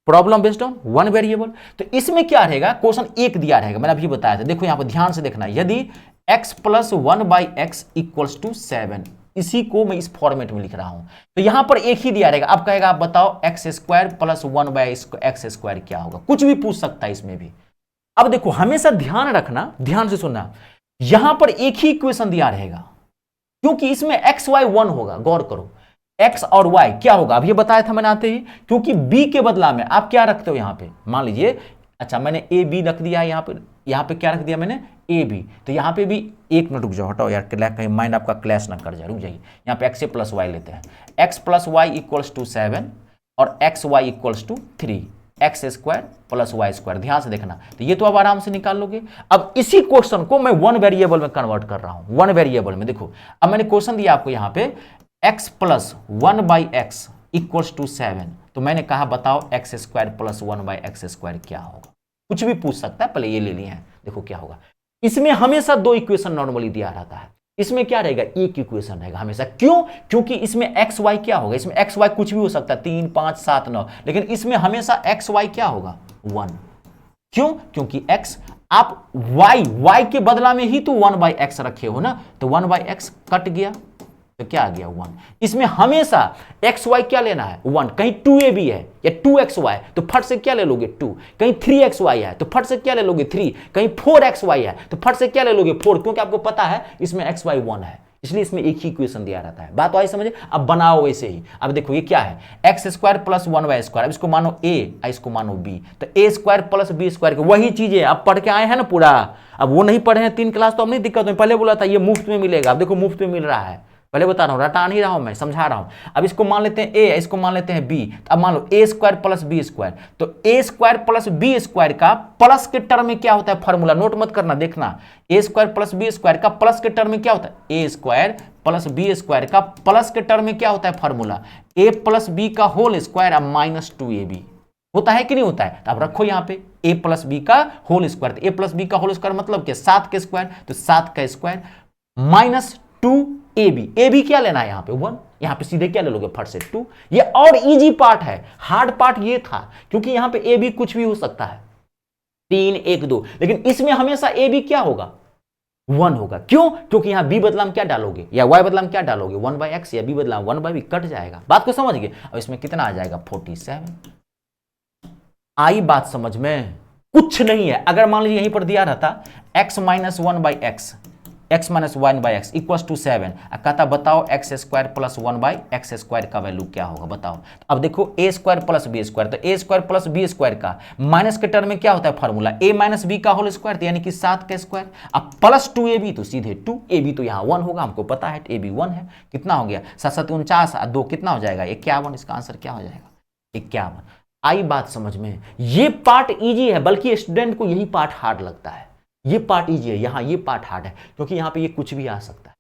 problem based on one variable. तो इसमें क्या रहेगा, क्वेश्चन एक दिया रहेगा, मैंने अभी बताया था, देखो यहां पर ध्यान से देखना, यदि x plus one by x equals to 7, इसी को मैं इस फॉर्मेट में लिख रहा हूं, तो यहां पर एक ही दिया रहेगा। अब कहेगा आप बताओ x square plus one by x square क्या होगा, कुछ भी पूछ सकता है इसमें भी। अब देखो हमेशा ध्यान रखना, ध्यान से सुनना, यहां पर एक ही इक्वेशन दिया रहेगा, क्योंकि इसमें एक्स वाई वन होगा, गौर करो, एक्स और वाई क्या होगा, अब ये बताया था मैंने आते ही, क्योंकि बी के बदला में आप क्या रखते हो यहां पे, मान लीजिए, अच्छा मैंने ए बी रख दिया है यहां पे क्या रख दिया मैंने, ए बी, तो यहां पे भी, एक मिनट रुक जाओ, हटाओ यार, कहीं माइंड आपका क्लैश ना कर जाए, रुक जाइए, यहां पे एक्स प्लस वाई लेते हैं, x plus y equals to 7 और x y equals to 3, x square plus y square, ध्यान से देखना, तो ये तो आप आराम से निकाल लोगे। अब इसी क्वेश्चन को मैं वन वेरिएबल में कन्वर्ट कर रहा हूं, वन वेरिएबल में, देखो अब मैंने क्वेश्चन दिया आपको यहां पे x plus one by x equals to 7, तो मैंने कहा बताओ x square plus one by x square क्या होगा, कुछ भी पूछ सकता है, पहले ये ले लिए हैं, देखो क्या होगा। इसमें हमेशा दो इक्वेशन नॉर्मली दिया रहता है, इसमें क्या रहेगा, एक इक्वेशन रहेगा हमेशा, क्यों, क्योंकि इसमें एक्स वाई क्या होगा, इसमें एक्स वाई कुछ भी हो सकता है, 3 5 7 9, लेकिन इसमें हमेशा एक्स वाई क्या होगा, 1, क्यों, क्योंकि x, आप y के बदला में ही तो 1 बाई एक्स रखे हो ना, तो 1 बाई एक्स कट गया, तो क्या आ गया 1। इसमें हमेशा एक्स वाई क्या लेना है, 1, कहीं 2a भी है या 2xy, तो फट से क्या ले लोगे 2, कहीं 3xy है तो फट से क्या ले लोगे 3, कहीं 4xy है तो फट से क्या ले लोगे 4, क्योंकि आपको पता है इसमें xy 1 है, इसलिए इसमें एक ही इक्वेशन दिया रहता है। बात तो आई समझे, अब बनाओ वैसे ही। अब देखो ये क्या है, x square plus one y square, अब इसको मानो a, इसको मानो b, तो a square plus b square, वही चीजें अब पढ़ के आए हैं ना पूरा, अब वो नहीं पढ़े हैं 3 क्लास तो अब नहीं दिक्कत, पहले बोला था ये मुफ्त में मिलेगा, अब देखो मुफ्त में मिल रहा है, पहले बता रहा हूं, रटा नहीं रहा हूं मैं, समझा रहा हूं। अब इसको मान लेते हैं a, इसको मान लेते हैं b, तो अब मान लो a square plus b square, तो a square plus b square का प्लस के टर्म में क्या होता है फॉर्मूला, नोट मत करना, देखना, a square plus b square का प्लस के टर्म में क्या होता है, a square plus b square का प्लस के टर्म में क्या होता है फॉर्मूला, a प्लस b का होल स्क्वायर अब माइनस 2ab, होता है कि नहीं होता है, तो अब रखो यहां पे a प्लस बी का होल स्क्वायर, तो a प्लस बी का होल स्क्वायर मतलब क्या, 7 के स्क्वायर, तो 7 का स्क्वायर माइनस 2ab, क्या लेना है यहां पे 1, यहां पे सीधे क्या ले लोगे फट से 2। ये और इजी पार्ट है, हार्ड पार्ट ये था, क्योंकि यहां पे ab कुछ भी हो सकता है, 3 1 2, लेकिन इसमें हमेशा ab क्या होगा 1 होगा, क्यों, क्योंकि यहां b बदला में क्या डालोगे या y बदला में क्या डालोगे 1 बाई एक्स, या b बदला 1 बाई बी, कट जाएगा, बात को समझ गए। अब इसमें कितना आ जाएगा 47, आई बात समझ में, कुछ नहीं है। अगर मान लीजिए यहीं पर दिया रहता x minus one by x, x minus one by x equal to 7, कहता बताओ x square plus one by x square का वैल्यू क्या होगा बताओ। अब देखो a square plus b square, तो a square plus b square का माइनस के टर्म में क्या होता है फॉर्मूला, a माइनस बी का होल स्क्वायर, यानी कि 7 का स्क्वायर, अब प्लस 2ab, तो सीधे 2ab, तो यहाँ 1 होगा, हमको पता है ab 1 है, कितना हो गया 7 7 49, 2 कितना हो जाएगा 51, इसका आंसर क्या हो जाएगा 51। आई बात समझ में, ये पार्ट इजी है, बल्कि स्टूडेंट को यही पार्ट हार्ड लगता है, ये पार्ट इजी है, यहां ये पार्ट हार्ड है, क्योंकि यहां पे ये कुछ भी आ सकता है।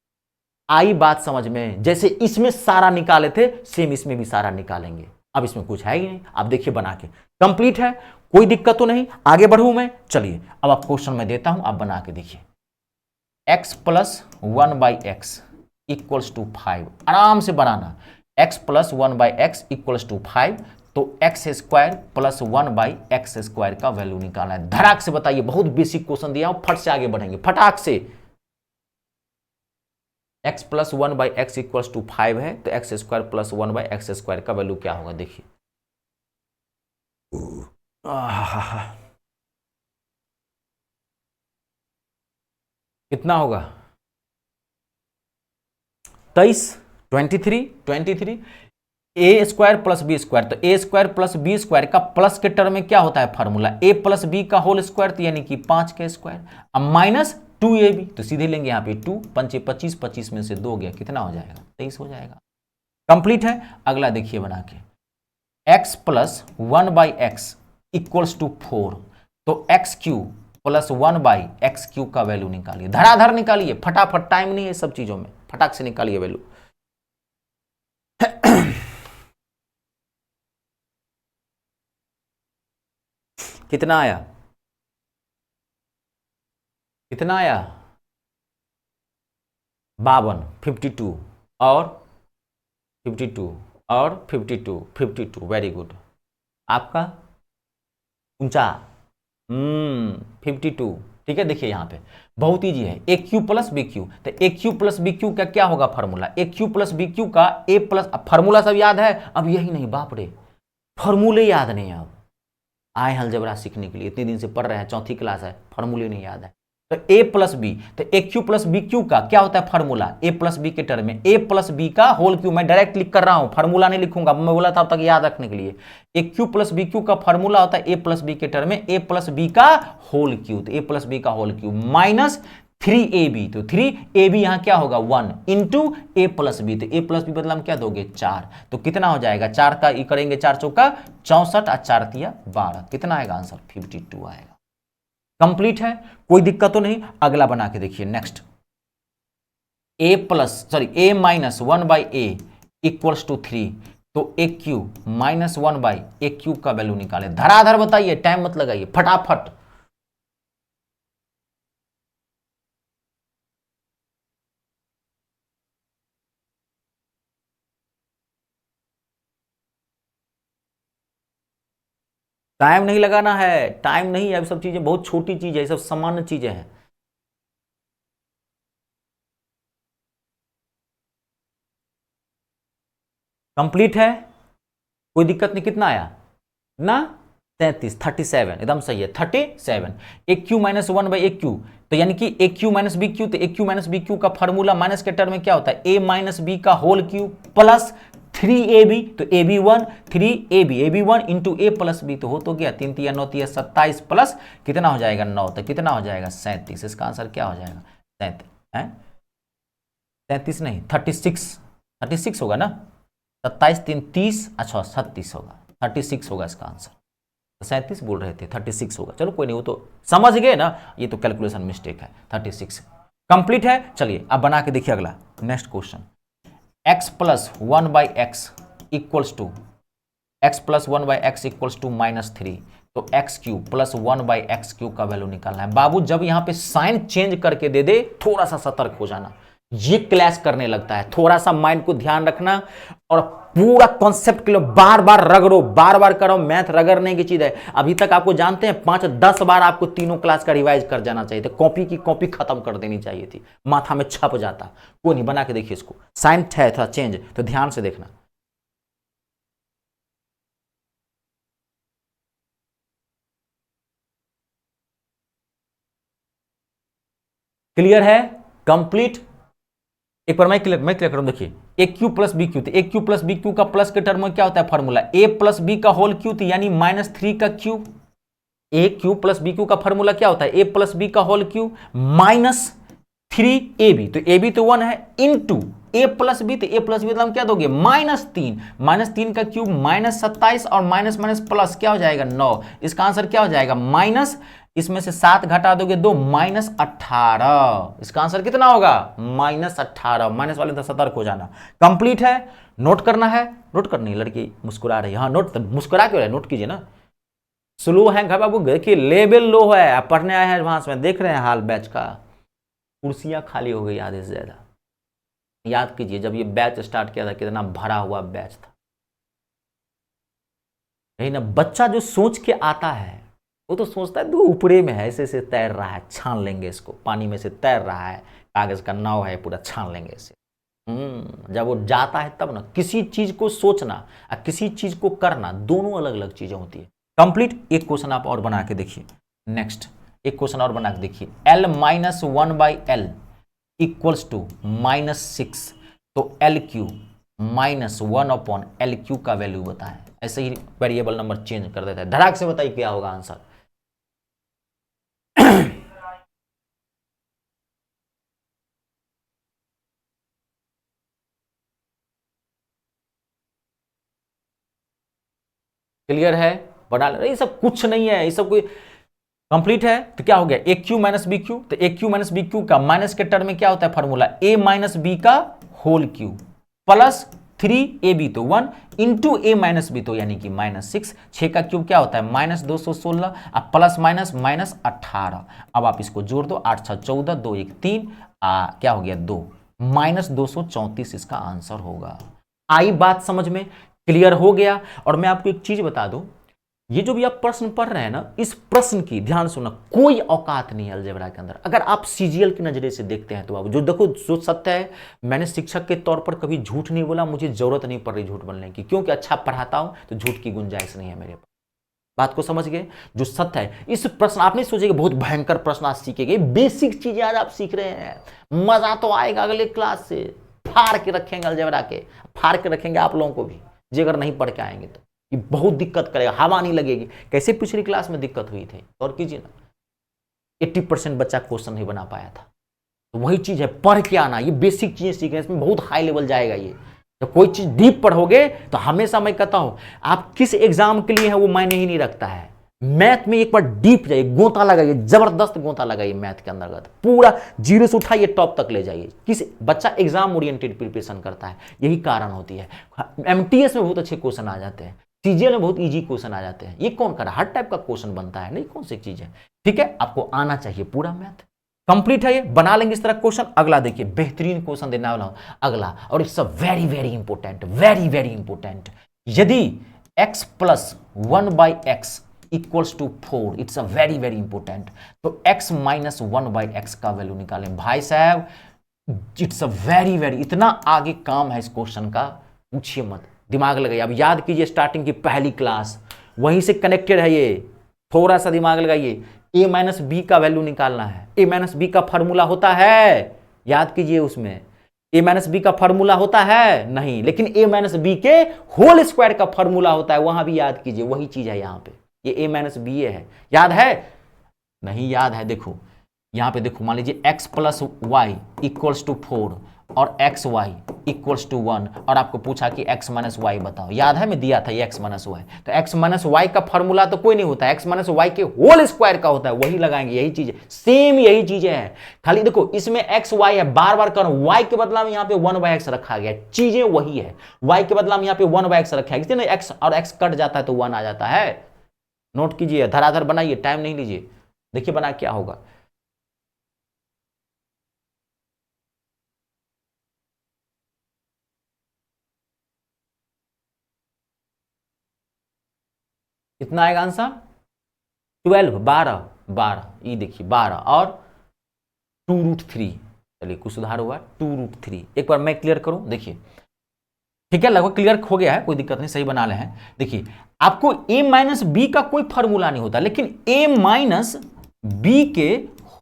आई बात समझ में, जैसे इसमें सारा निकाले थे सेम इसमें भी सारा निकालेंगे। अब इसमें कुछ है ही नहीं, आप देखिए बना के कंप्लीट है, कोई दिक्कत तो नहीं, आगे बढ़ू मैं, चलिए अब आप क्वेश्चन में देता हूं, आप बना के देखिए, x plus one by x equals to 5, आराम से बनाना, x plus one by x equals to 5, तो x square plus one by x square का वैल्यू निकालना है। धड़ाक से बताइए, बहुत बेसिक क्वेश्चन दिया हूं, फट से आगे बढ़ेंगे फटाक से। X plus one by x equals to 5 है, तो x square plus one by x square का वैल्यू क्या होगा देखिए, कितना होगा 23, 23 a square plus b square, तो a square plus b square का प्लस के टर्म में क्या होता है फॉर्मूला, ए प्लस बी का होल स्क्वायर, तो यानी कि 5 का स्क्वायर, अब माइनस 2ab, तो सीधे लेंगे यहाँ पे 2 पंचे 25, 25 में से 2 गया, कितना हो जाएगा 23 हो जाएगा। कंप्लीट है। अगला देखिए बना के, x plus one by x equals to 4, तो x cube plus one by x cube का वैल्यू निकालिए, धड़ाधड़ निकालिए फटाफट, टाइम नहीं है सब चीजों में, फटाक से निकालिए वैल्यू। कितना आया कितना आया 52, 52 और 52 और 52, 52, वेरी गुड। आपका 52, ठीक है। देखिए यहाँ पे बहुत ईजी है, ए क्यू प्लस बी क्यू। तो a Q plus B cube का क्या होगा फॉर्मूला, ए क्यू प्लस बी क्यू का ए प्लस, फॉर्मूला सब याद है, अब यही नहीं, बाप रे फॉर्मूले याद नहीं है। अब आए अलजेब्रा सीखने के लिए, इतने दिन से पढ़ रहे हैं, चौथी क्लास है, फॉर्मूले नहीं याद है। तो ए प्लस बी, तो a Q plus B cube का क्या होता है फॉर्मूला, ए प्लस बी के टर्म में ए प्लस बी का होल क्यू। मैं डायरेक्ट लिख कर रहा हूं, फॉर्मूला नहीं लिखूंगा, मैं बोला था अब तक याद रखने के लिए। ए क्यू प्लस बी क्यू का फॉर्मूला होता है ए प्लस बी के टर्म में ए प्लस बी का होल क्यू। तो ए प्लस बी का होल क्यू माइनस 3ab, तो 3ab यहां क्या होगा 1 इंटू ए प्लस बी। तो ए प्लस बी बदला हम क्या दोगे 4, तो कितना हो जाएगा 4 का ई करेंगे 4 चौका 64 और 4 तिया 12, कितना आएगा आंसर 52 आएगा। कंप्लीट है, कोई दिक्कत तो नहीं। अगला बना के देखिए next, a minus 1 by a equals to 3, तो a cube minus 1 by a cube का वैल्यू निकाले। धराधर बताइए, टाइम मत लगाइए, फटाफट। टाइम नहीं लगाना है, टाइम नहीं है, सब चीजें बहुत छोटी चीज है, सब सामान्य चीजें हैं। कंप्लीट है, कोई दिक्कत नहीं। कितना आया ना 33, 37 एकदम सही है 37। A cube minus 1 by a cube, तो यानी कि a cube minus b cube, तो a cube minus b cube का फॉर्मूला माइनस के टर्म में क्या होता है ए माइनस बी का होल क्यू प्लस 3ab, तो ab1 3ab 1 इंटू ए प्लस बी, तो हो तो गया 3 तिया 9 तिया 27 प्लस कितना हो जाएगा 9, तो कितना हो जाएगा 37। इसका आंसर क्या हो जाएगा 37, 37 नहीं 36 होगा ना, 27 3 30, अच्छा 36 होगा, 36 होगा इसका आंसर। 37 बोल रहे थे 36 होगा, चलो कोई नहीं, वो तो समझ गए ना, ये तो कैलकुलेशन मिस्टेक है, 36 कंप्लीट है। चलिए अब बना के देखिए अगला next question, x plus 1 by x equals to minus 3, तो x cube plus 1 by x cube का वैल्यू निकालना है। बाबू जब यहां पे साइन चेंज करके दे दे थोड़ा सा सतर्क हो जाना, ये क्लैश करने लगता है, थोड़ा सा माइंड को ध्यान रखना और पूरा कॉन्सेप्ट के लिए बार बार रगड़ो, बार बार करो। मैथ रगड़ने की चीज है। अभी तक आपको जानते हैं 5-10 बार आपको तीनों क्लास का रिवाइज कर जाना चाहिए था, कॉपी की कॉपी खत्म कर देनी चाहिए थी, माथा में छप जाता। कोई नहीं, बना के देखिए इसको, साइन है थोड़ा चेंज, तो ध्यान से देखना। क्लियर है, कंप्लीट। एक बार मैं क्लियर करूं, देखिए ए क्यू प्लस बी क्यू, तो a Q plus B cube का प्लस के टर्म में क्या होता है फॉर्मूला ए प्लस बी का होल क्यू, यानी -3 का क्यू। ए क्यू प्लस बी क्यू का फॉर्मूला क्या होता है ए प्लस बी का होल क्यू -3ab, तो ए बी तो 1 है इंटू ए प्लस बी, तो ए प्लस बी मतलब क्या दोगे -3 का क्यूब -27 और माइनस माइनस प्लस क्या हो जाएगा 9। इसका आंसर क्या हो जाएगा माइनस, इसमें से 7 घटा दोगे 2 -18। इसका आंसर कितना होगा -18। माइनस वाले तो सतर्क हो जाना। कंप्लीट है, नोट करना है, नोट करनी, लड़की मुस्कुरा रही है, हाँ नोट, मुस्कुरा क्यों रहे, नोट कीजिए ना। स्लो है घर बाबू, देखिए लेवल लो है, आप पढ़ने आए हैं एडवांस में, देख रहे हैं हाल बैच का, कुर्सियां खाली हो गई आधे से ज्यादा। याद कीजिए जब ये बैच स्टार्ट किया था कितना भरा हुआ बैच था। यही ना, बच्चा जो सोच के आता है वो तो सोचता है ऊपरे में है, ऐसे से तैर रहा है, छान लेंगे इसको, पानी में से तैर रहा है, कागज का नाव है पूरा, छान लेंगे इसे। जब वो जाता है तब ना, किसी चीज को सोचना और किसी चीज को करना दोनों अलग अलग चीजें होती है। कंप्लीट। एक क्वेश्चन आप और बना के देखिए, नेक्स्ट एक क्वेश्चन और बना के देखिए, l minus 1 by l equals to -6, तो l cube -1 upon l cube का वैल्यू बताएं। ऐसे ही वेरिएबल नंबर चेंज कर देता है। धड़ाक से बताइए क्या होगा आंसर। क्लियर है, बना ले, ये सब कुछ नहीं है, ये सब कोई कंप्लीट है। तो क्या हो गया ए क्यू माइनस बी क्यू, तो a cube minus b cube का माइनस के टर्म में क्या होता है फॉर्मूला ए माइनस बी का होल क्यू प्लस 3ab तो 1 इंटू a माइनस बी तो यानी कि -6। 6 का क्यूब क्या होता है -216, अब प्लस माइनस -18। अब आप इसको जोड़ दो, 8 6 14, 2 1 3, क्या हो गया 2, -234 इसका आंसर होगा। आई बात समझ में, क्लियर हो गया। और मैं आपको एक चीज बता दूं, ये जो भी आप प्रश्न पढ़ रहे हैं ना, इस प्रश्न की ध्यान सुनना, कोई औकात नहीं है अलजेब्रा के अंदर। अगर आप सीजीएल की नजरिए से देखते हैं तो आप जो देखो, जो सत्य है, मैंने शिक्षक के तौर पर कभी झूठ नहीं बोला, मुझे जरूरत नहीं पड़ रही झूठ बोलने की, क्योंकि अच्छा पढ़ाता हूं तो झूठ की गुंजाइश नहीं है मेरे पास। बात को समझ गए? जो सत्य है, इस प्रश्न आप नहीं सोचेंगे बहुत भयंकर प्रश्न आज सीखेंगे, बेसिक चीजें आज आप सीख रहे हैं, मजा तो आएगा अगले क्लास से। फाड़ के रखेंगे अलजेब्रा के, फाड़ के रखेंगे आप लोगों को भी, जी अगर नहीं पढ़ के आएंगे तो ये बहुत दिक्कत करेगा, हवा नहीं लगेगी। कैसे पिछली क्लास में दिक्कत हुई थी और कीजिए ना, 80% बच्चा क्वेश्चन नहीं बना पाया था। तो वही चीज है, पढ़ के आना, ये बेसिक चीजें सीखने, इसमें बहुत हाई लेवल जाएगा ये। तो कोई चीज डीप पढ़ोगे तो हमेशा मैं कहता हूं, आप किस एग्जाम के लिए है वो मायने ही नहीं रखता है। मैथ में एक बार डीप जाइए, गोता लगाइए, जबरदस्त गोता लगाइए मैथ के अंतर्गत, पूरा जीरो से उठाइए टॉप तक ले जाइए। किस बच्चा एग्जाम ओरिएंटेड प्रिपरेशन करता है, यही कारण होती है। एमटीएस में बहुत अच्छे क्वेश्चन आ जाते हैं, सीजीएल में बहुत इजी क्वेश्चन आ जाते हैं। ये कौन कर रहा है, हर टाइप का क्वेश्चन बनता है, नहीं कौन सी चीज है। ठीक है, आपको आना चाहिए पूरा मैथ। कंप्लीट है ये, बना लेंगे इस तरह क्वेश्चन। अगला देखिए, बेहतरीन क्वेश्चन देने वाला हूं अगला, और it's a very very important, very very important. यदि x plus 1/x equals to 4, it's a very very important, तो x माइनस 1/x का वैल्यू निकालें। भाई साहब इट्स अ वेरी वेरी, इतना आगे काम है इस क्वेश्चन का, पूछिए मत, दिमाग लगाइए। अब याद कीजिए स्टार्टिंग की पहली क्लास, वहीं से कनेक्टेड है ये, थोड़ा सा दिमाग लगाइए। a माइनस बी का वैल्यू निकालना है, a माइनस बी का फॉर्मूला होता है, याद कीजिए उसमें a माइनस बी का फॉर्मूला होता है नहीं, लेकिन a माइनस बी के होल स्क्वायर का फॉर्मूला होता है, वहां भी याद कीजिए, वही चीज है यहाँ पे। ये a माइनस बी है, याद है नहीं याद है? देखो यहां पे देखो, मान लीजिए x plus y equals to 4 और एक्स वाई इक्वल्स टू 1, और आपको पूछा कि x माइनस वाई बताओ, याद है मैं दिया था ये x माइनस वाई। तो x माइनस वाई का फॉर्मूला तो कोई नहीं होता है, x माइनस वाई के होल स्क्वायर का होता है, वही लगाएंगे, यही चीज है, सेम यही चीजें हैं। खाली देखो इसमें x वाई है, बार बार करो, y के बदला में यहाँ पे 1/x रखा गया, चीजें वही है, y के बदला में यहाँ पे 1/x रखा है, इसलिए x और x कट जाता है तो 1 आ जाता है। नोट कीजिए, धराधर बनाइए, टाइम नहीं लीजिए, देखिए बना क्या होगा। कितना आएगा आंसर? 12, 12, ये देखिए 12 और 2√3। चलिए कुछ सुधार हुआ, 2√3। एक बार मैं क्लियर करूं, देखिए ठीक है, लगभग क्लियर हो गया है, कोई दिक्कत नहीं, सही बना ले हैं। देखिए आपको a माइनस बी का कोई फॉर्मूला नहीं होता, लेकिन a माइनस बी के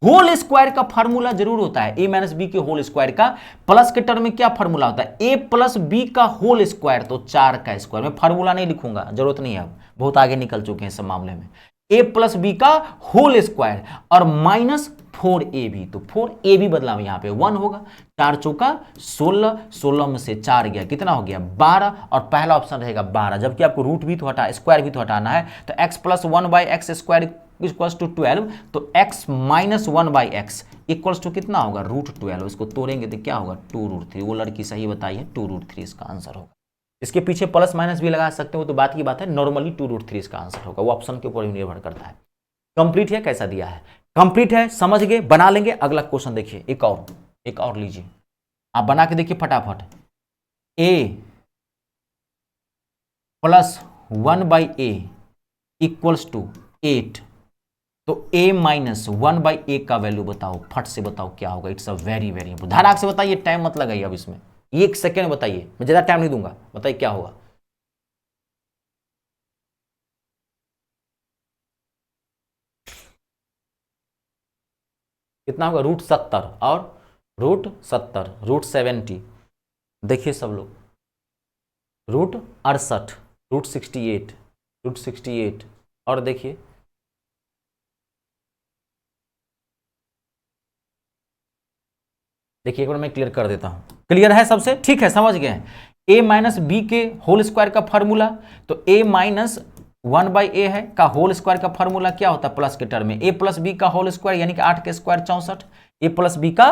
होल स्क्वायर का फॉर्मूला जरूर होता है। a माइनस बी के होल स्क्वायर का, प्लस के टर्म में क्या फॉर्मूला होता है, a प्लस बी का होल स्क्वायर, तो 4 का स्क्वायर। मैं फॉर्मूला नहीं लिखूंगा, जरूरत नहीं है, अब बहुत आगे निकल चुके हैं इस मामले में। a प्लस बी का होल स्क्वायर और माइनस 4ab, तो 4ab बदला में यहाँ पे 1 होगा। 4 चौका 16, 16 में से 4 गया, कितना हो गया 12, और पहला ऑप्शन रहेगा 12, जबकि आपको रूट भी तो हटा, स्क्वायर भी तो हटाना है। तो x plus 1/x square equals to 12, तो x minus 1/x equals to कितना होगा √12। इसको तोड़ेंगे तो क्या होगा 2√3। वो लड़की सही बताई है, 2√3 इसका आंसर होगा। इसके पीछे प्लस माइनस भी लगा सकते हो, तो बात की बात है, नॉर्मली 2√3 इसका आंसर होगा, वो ऑप्शन के ऊपर ही निर्भर करता है। कंप्लीट है, कैसा दिया है, कंप्लीट है, समझ गए, बना लेंगे। अगला क्वेश्चन देखिए, एक और लीजिए, आप बना के देखिए फटाफट। a plus 1/a equals to 8, तो a माइनस 1/a का वैल्यू बताओ, फट से बताओ क्या होगा। It's a very very important, धड़ाक से बताइए, टाइम मत लगाइए अब इसमें, 1 सेकेंड बताइए, मैं ज्यादा टाइम नहीं दूंगा, बताइए क्या होगा। कितना होगा √70 और √70, √70, देखिए सब लोग, √68, √68, √68, और देखिए देखिए एक बार मैं क्लियर कर देता हूं, क्लियर है सबसे, ठीक है, समझ गए हैं। a माइनस बी के होल स्क्वायर का फॉर्मूला, तो a माइनस 1/a है का होल स्क्वायर का फॉर्मूला क्या होता है प्लस के टर्म में, a प्लस बी का होल स्क्वायर यानी कि 8 के स्क्वायर 64, a प्लस बी का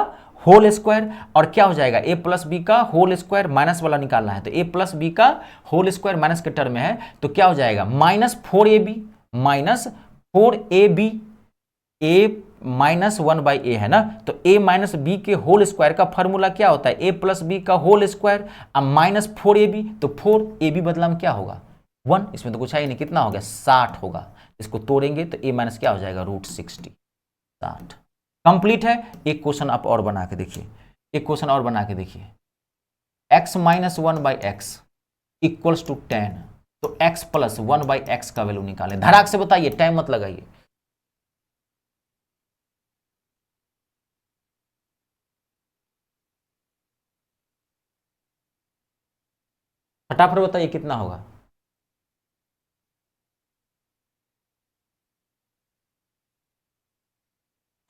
होल स्क्वायर, और क्या हो जाएगा ए प्लस बी का होल स्क्वायर, माइनस वाला निकालना है तो ए प्लस बी का होल स्क्वायर माइनस के टर्म में है तो क्या हो जाएगा -4ab माइनस 4ab, ए माइनस 1 ए है ना, तो a माइनस बी के होल स्क्वायर का फॉर्मूला क्या होता है, a प्लस बी का होल स्क्वायर, अब -4ab, तो 4ab बदला में क्या होगा 1, इसमें तो कुछ है ही नहीं, कितना हो गया 60 होगा, इसको तोड़ेंगे तो a माइनस क्या हो जाएगा √60, 60 कंप्लीट है। एक क्वेश्चन आप और बना के देखिए, एक क्वेश्चन और बना के देखिए, x minus 1/x equals to 10, तो x प्लस 1/x का वैल्यू निकालें, धड़ाक से बताइए, टाइम मत लगाइए। फटाफट बताइए कितना होगा।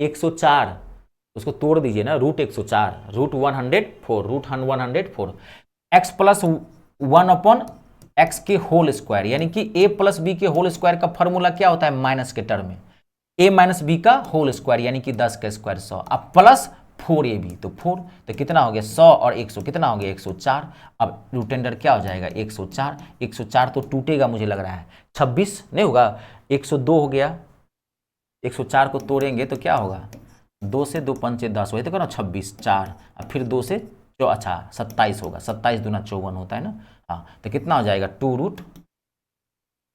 ₹104, उसको तोड़ दीजिए ना, √104, √104, √104, x प्लस 1/x के होल स्क्वायर, यानी कि a प्लस बी के होल स्क्वायर का फॉर्मूला क्या होता है माइनस के टर्म में, a माइनस बी का होल स्क्वायर यानी कि 10 का स्क्वायर 100, अब प्लस 4ab, तो 4 तो कितना हो गया 100 और 100 कितना हो गया 104, अब रूटेंडर क्या हो जाएगा 104, 104 तो टूटेगा मुझे लग रहा है 26 नहीं होगा, 102 हो गया, 104 को तोड़ेंगे तो क्या होगा 2 से 2 पंचे 10 वही तो करो 26, 4 अब फिर 2 से जो अच्छा 27 होगा, 27 दूना 54 होता है ना, हाँ तो कितना हो जाएगा 2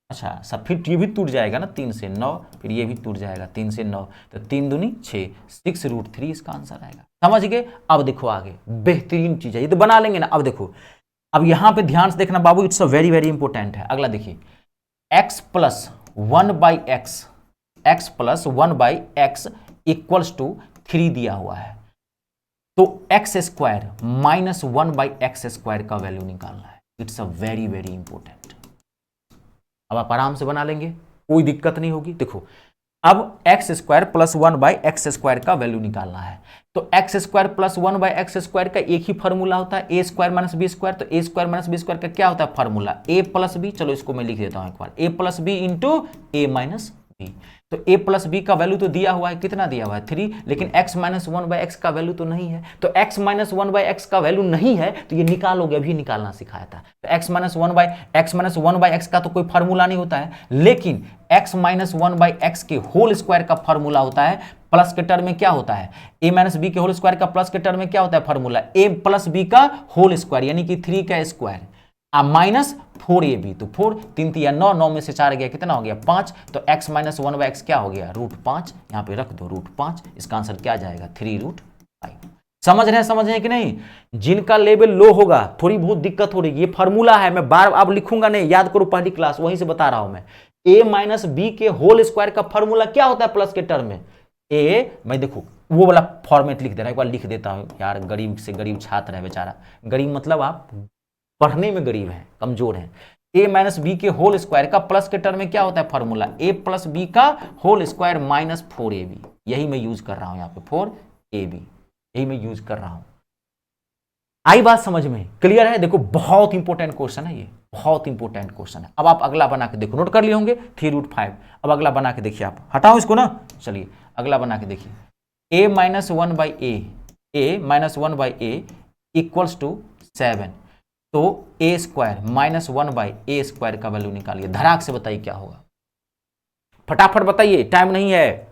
अच्छा सब, फिर ये भी टूट जाएगा ना 3 से 9, फिर ये भी टूट जाएगा 3 से 9, तो 3 दूनी 6, 6√3 इसका आंसर आएगा। समझ गए। अब देखो आगे बेहतरीन चीज है, ये तो बना लेंगे ना। अब देखो, अब यहां पे ध्यान से देखना बाबू, it's a very very important है। अगला देखिए, x plus 1/x, x plus 1/x equals to 3 दिया हुआ है, तो x square minus 1/x square का वैल्यू निकालना है। It's a very very important. अब आप आराम से बना लेंगे, कोई दिक्कत नहीं होगी। देखो अब x square plus 1/x square का वैल्यू निकालना है, तो x square plus 1/x square का एक ही फॉर्मूला होता है ए स्क्वायर माइनस बी स्क्वायर, तो a square minus b square का क्या होता है फॉर्मूला ए प्लस बी, चलो इसको मैं लिख देता हूं एक बार, ए प्लस बी इंटू ए माइनस बी, तो a प्लस बी का वैल्यू तो दिया हुआ है, कितना दिया हुआ है 3, लेकिन x माइनस 1/x का वैल्यू तो नहीं है, तो x माइनस 1/x का वैल्यू नहीं है तो ये निकालोगे, अभी निकालना सिखाया था। तो x माइनस 1/x का तो कोई फार्मूला नहीं होता है, लेकिन x माइनस 1/x के होल स्क्वायर का फार्मूला होता है, प्लस के टर्म में क्या होता है a माइनस बी के होल स्क्वायर का प्लस के टर्म में क्या होता है फार्मूला a प्लस बी का होल स्क्वायर यानी कि 3 का स्क्वायर माइनस 4ab, तो 4 3 या 9, 9 में से 4 गया कितना हो गया 5, तो x माइनस 1/x क्या हो गया √5, यहां पे रख दो √5, इसका आंसर क्या आ जाएगा 3√5। समझ रहे हैं कि नहीं। जिनका लेवल लो होगा थोड़ी बहुत दिक्कत हो रही, ये फॉर्मूला है, मैं बार अब लिखूंगा नहीं, याद करो पहली क्लास वहीं से बता रहा हूं मैं। a माइनस बी के होल स्क्वायर का फॉर्मूला क्या होता है प्लस के टर्म में a, मैं देखो वो वाला फॉर्मेट लिख दे रहा है, एक बार लिख देता हूं यार, गरीब से गरीब छात्र है बेचारा, गरीब मतलब आप पढ़ने में गरीब हैं, कमजोर हैं। a माइनस बी के होल स्क्वायर का प्लस के टर्म में क्या होता है फॉर्मूला a प्लस बी का होल स्क्वायर माइनस 4ab, यही मैं यूज कर रहा हूं यहाँ पे 4ab, यही मैं यूज कर रहा हूं। आई बात समझ में, क्लियर है। देखो बहुत इंपॉर्टेंट क्वेश्चन है ये, बहुत इंपॉर्टेंट क्वेश्चन है। अब आप अगला बना के देखो, नोट कर लिए होंगे 3√5। अब अगला बना के देखिए, आप हटाओ इसको ना, चलिए अगला बना के देखिए, a minus 1/a equals to 7, तो a square minus 1/a square का वैल्यू निकालिए, धड़ाक से बताइए क्या होगा, फटाफट बताइए, टाइम नहीं है।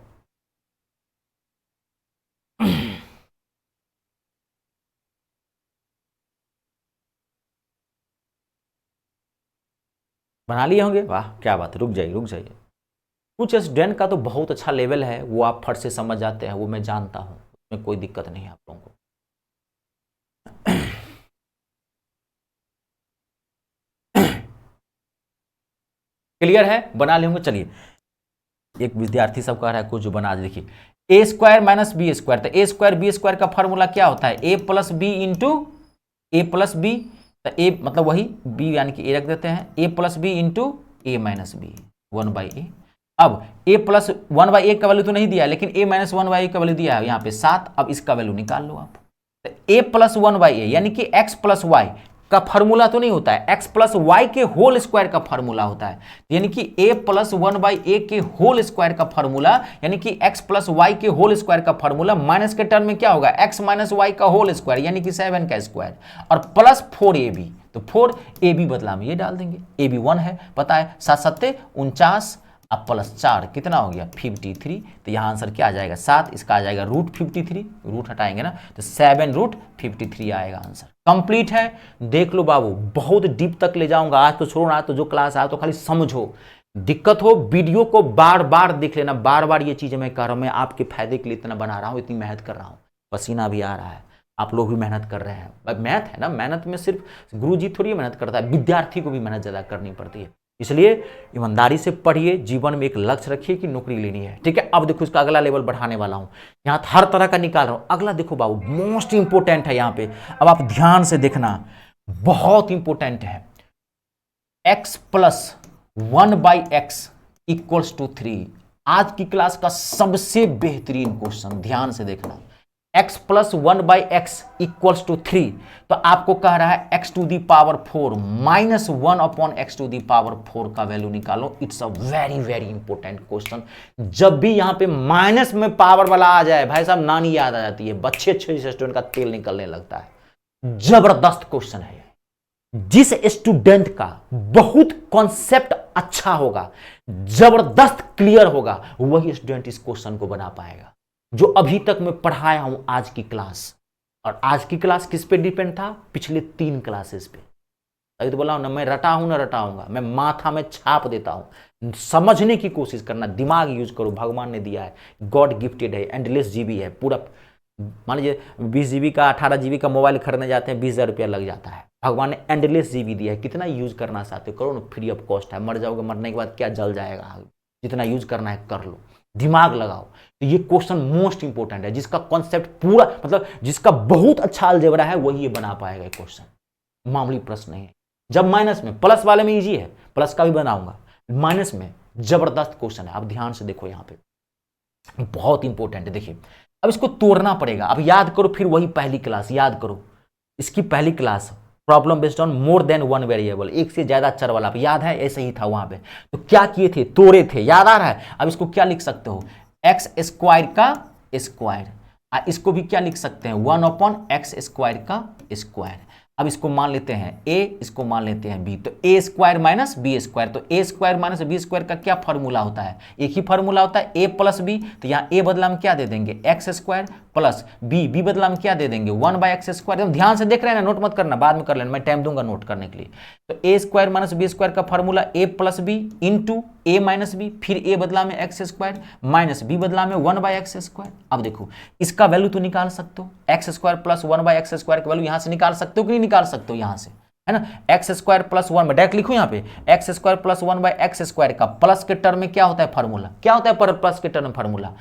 बना लिए होंगे, वाह क्या बात है, रुक जाइए। कुछ स्टूडेंट का तो बहुत अच्छा लेवल है, वो आप फट से समझ जाते हैं, वो मैं जानता हूं, उसमें कोई दिक्कत नहीं है आप लोगों को। क्लियर है, बना लेंगे। चलिए एक विद्यार्थी सब कह रहा है कुछ जो बना, देखिए ए स्क्वायर माइनस बी स्क्वायर, तो ए स्क्वायर बी स्क्वायर का फॉर्मूला क्या होता है ए प्लस बी इंटू ए प्लस बी, तो ए मतलब वही बी यानी कि ए रख देते हैं, ए प्लस बी इंटू ए माइनस बी 1/a। अब a प्लस 1/a का वैल्यू तो नहीं दिया, लेकिन a माइनस 1/a का वैल्यू दिया है यहाँ पे 7, अब इसका वैल्यू निकाल लो आप। तो a प्लस 1/a यानी कि x प्लस वाई, का फॉर्मूला तो नहीं होता है, x प्लस वाई के होल स्क्वायर का फॉर्मूला होता है, यानी कि a प्लस 1/a के होल स्क्वायर का फॉर्मूला, यानी कि x प्लस वाई के होल स्क्वायर का फॉर्मूला माइनस के टर्म में क्या होगा, x माइनस वाई का होल स्क्वायर यानी कि 7 का स्क्वायर और प्लस 4ab, तो 4ab बदला में ये डाल देंगे, ab 1 है पता है, 7 सत्ते 49 अब प्लस 4 कितना हो गया 53, तो यहाँ आंसर क्या आ जाएगा 7, इसका आ जाएगा रूट 53, रूट हटाएंगे ना तो 7 रूट 53 आएगा आंसर। कंप्लीट है, देख लो बाबू, बहुत डीप तक ले जाऊंगा, आज तो छोड़ो, आज तो जो क्लास आया तो खाली समझो, दिक्कत हो वीडियो को बार बार देख लेना, बार बार ये चीजें मैं कह रहा हूं, मैं आपके फायदे के लिए इतना बना रहा हूं, इतनी मेहनत कर रहा हूं, पसीना भी आ रहा है, आप लोग भी मेहनत कर रहे हैं, मेहनत है ना, मेहनत में सिर्फ गुरुजी थोड़ी मेहनत करता है, विद्यार्थी को भी मेहनत ज्यादा करनी पड़ती है, इसलिए ईमानदारी से पढ़िए, जीवन में एक लक्ष्य रखिए कि नौकरी लेनी है, ठीक है। अब देखो इसका अगला लेवल बढ़ाने वाला हूं, यहां हर तरह का निकाल रहा हूं, अगला देखो बाबू मोस्ट इंपोर्टेंट है यहां पे, अब आप ध्यान से देखना, बहुत इंपोर्टेंट है, x plus 1/x equals to 3, आज की क्लास का सबसे बेहतरीन क्वेश्चन, ध्यान से देखना, x plus 1/x equals to 3, तो आपको कह रहा है x to the power 4 minus 1 upon x to the power 4 का वैल्यू निकालो, it's a very very important question. जब भी यहां पे माइनस में पावर वाला आ जाए भाई साहब नानी याद आ जाती है, बच्चे अच्छे स्टूडेंट का तेल निकलने लगता है, जबरदस्त क्वेश्चन है। जिस स्टूडेंट का बहुत कॉन्सेप्ट अच्छा होगा, जबरदस्त क्लियर होगा, वही स्टूडेंट इस क्वेश्चन को बना पाएगा, जो अभी तक मैं पढ़ाया हूं आज की क्लास। और आज की क्लास किस पे डिपेंड था, पिछले 3 क्लासेस पे, तभी तो बोला हूं ना, मैं रटा हूं ना रटाऊंगा, मैं माथा में छाप देता हूं, समझने की कोशिश करना, दिमाग यूज करो, भगवान ने दिया है, गॉड गिफ्टेड है, एंडलेस जीबी है पूरा, मान लीजिए 20 GB का 18 GB का मोबाइल खरीदने जाते हैं 20,000 रुपया लग जाता है, भगवान ने एंडलेस जीबी दिया है, कितना यूज करना चाहते हो करो ना, फ्री ऑफ कॉस्ट है, मर जाओगे, मरने के बाद क्या जल जाएगा, जितना यूज करना है कर लो, दिमाग लगाओ। तो ये क्वेश्चन मोस्ट इंपोर्टेंट है, जिसका कॉन्सेप्ट पूरा मतलब जिसका बहुत अच्छा अलजेब्रा है वही ये बना पाएगा क्वेश्चन, मामूली प्रश्न नहीं है। जब माइनस में, प्लस वाले में इजी है, प्लस का भी बनाऊंगा, माइनस में जबरदस्त क्वेश्चन है। आप ध्यान से देखो, यहां पे बहुत इंपॉर्टेंट है, देखिए अब इसको तोड़ना पड़ेगा, अब याद करो, फिर वही पहली क्लास याद करो, इसकी पहली class problem based on more than 1 variable, एक से ज्यादा चर वाला, याद है ऐसे ही था वहां पे, तो क्या किए थे, तोड़े थे, याद आ रहा है। अब इसको क्या लिख सकते हो, एक्स स्क्वायर का स्क्वायर, इसको भी क्या लिख सकते हैं 1 अपॉन एक्स स्क्वायर का स्क्वायर। अब इसको मान लेते हैं a, इसको मान लेते हैं b, तो a square minus b square, तो a square minus b square का क्या फॉर्मूला होता है, एक ही फॉर्मूला होता है a प्लस बी, तो यहाँ a बदला में क्या दे देंगे एक्स स्क्वायर प्लस b बदला में क्या दे देंगे 1/x स्क्वायर। ध्यान से देख रहे हैं ना, नोट मत करना, बाद में कर लेना, मैं टाइम दूंगा नोट करने के लिए। तो a square minus b square का formula a plus b into a minus b, फिर a बदला में एक्स स्क्वायर माइनस b बदला में 1/x स्क्वायर। अब देखो इसका वैल्यू तो निकाल सकते हो, x square plus 1/x square का वैल्यू यहां से निकाल सकते हो कि नहीं निकाल सकते हो, यहां से है ना, एक्स स्क्वायर प्लस 1, डायरेक्ट लिखो यहाँ पे x square plus 1/x square का प्लस के टर्म में क्या होता है फॉर्मूला, क्या होता है प्लस के टर्म में formula,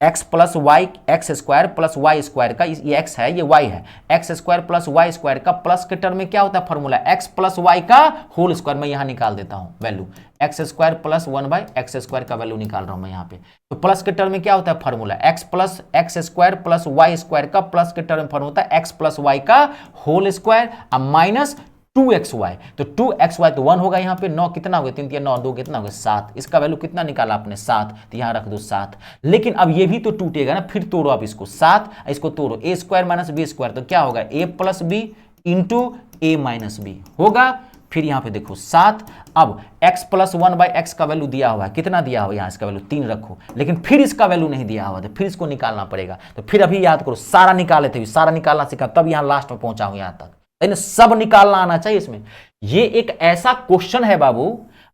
x plus y, x square plus y square का, ये एक्स है ये वाई है, x square plus y square का प्लस के टर्म में क्या होता है फॉर्मूला, एक्स प्लस वाई का होल स्क्वायर। मैं यहां निकाल देता हूं value, x square plus 1/x square का वैल्यू निकाल रहा हूं मैं यहां पे, तो प्लस के टर्म में क्या होता है formula, x plus x square plus y square का प्लस के टर्म में फॉर्मूला होता है एक्स प्लस वाई का होल स्क्वायर माइनस 2xy, तो 2xy तो 1 होगा यहाँ पे, 9 कितना हो गया 3 9 2 कितना हो गया 7, इसका वैल्यू कितना निकाला आपने 7, तो यहाँ रख दो 7। लेकिन अब ये भी तो टूटेगा ना, फिर तोड़ो आप इसको 7, इसको तोड़ो a square minus b square, तो क्या होगा a plus b into a minus b होगा, फिर यहाँ पे देखो 7। अब x प्लस 1/x का वैल्यू दिया हुआ है, कितना दिया हुआ है यहाँ, इसका वैल्यू 3 रखो, लेकिन फिर इसका वैल्यू नहीं दिया हुआ, तो फिर इसको निकालना पड़ेगा। तो फिर अभी याद करो, सारा निकाले थे, सारा निकालना सीखा, तब यहाँ लास्ट में पहुंचा हूं यहाँ तक, सब निकालना आना चाहिए इसमें। ये एक ऐसा क्वेश्चन है बाबू,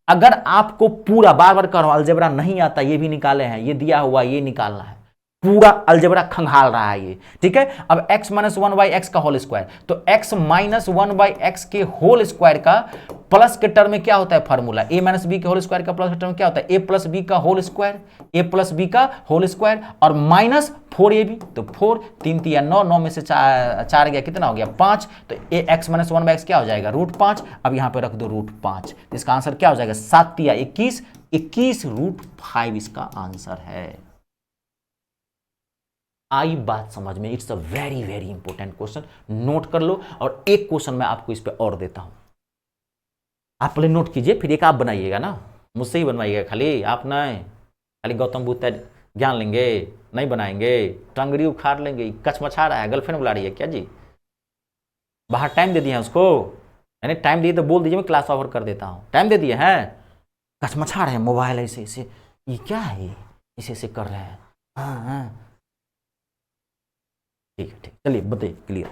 अगर आपको पूरा, बार बार कह रहा हूं, अलजेब्रा नहीं आता, ये भी निकाले हैं, ये दिया हुआ ये निकालना है, पूरा अलजेब्रा खंगाल रहा है ये, ठीक है। अब x माइनस 1/x का होल स्क्वायर, तो x माइनस 1/x के होल स्क्वायर का प्लस के टर्म में क्या होता है फॉर्मूला, a माइनस बी के होल स्क्वायर का प्लस के टर्म में क्या होता है a प्लस बी का whole square, a plus b का होल स्क्वायर और माइनस 4ab, तो 4 3 3 9, 9 में से 4 गया कितना हो गया 5, तो x माइनस 1/x क्या हो जाएगा √5। अब यहाँ पे रख दो √5, इसका आंसर क्या हो जाएगा 7 3 21, 21 √5 इसका आंसर है। आई बात समझ में? It's a very very important question, note कर लो। और एक क्वेश्चन मैं आपको इस पे और देता हूं, आप पहले नोट कीजिए, फिर एक आप बनाइएगा ना, मुझसे ही बनवाइएगा खाली, आप नहीं खाली गौतम बुद्ध ज्ञान लेंगे, नहीं बनाएंगे, टंगड़ी उखाड़ लेंगे। कचमचा रहा है, गर्लफ्रेंड बुला रही है क्या जी? बाहर टाइम दे दिए हैं उसको, यानी टाइम दिए तो बोल दीजिए, मैं क्लास ओवर कर देता हूँ। टाइम दे दिए हैं, कचमचा रहे हैं, मोबाइल ऐसे ऐसे, ये क्या है, ये ऐसे ऐसे कर रहे हैं। हाँ हाँ ठीक है, ठीक, चलिए बताइए, क्लियर।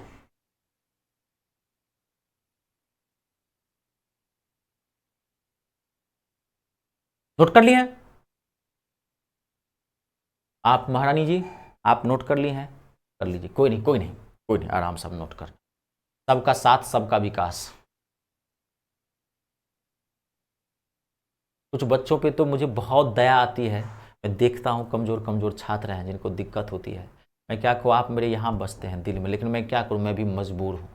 नोट कर लिए हैं आप महारानी जी? आप नोट कर लिए हैं? कर लीजिए, कोई नहीं कोई नहीं कोई नहीं, आराम से नोट कर। सबका साथ सबका विकास। कुछ बच्चों पे तो मुझे बहुत दया आती है, मैं देखता हूँ कमज़ोर कमज़ोर छात्र हैं जिनको दिक्कत होती है। मैं क्या कहूँ, आप मेरे यहाँ बसते हैं दिल में, लेकिन मैं क्या करूँ, मैं भी मजबूर हूँ।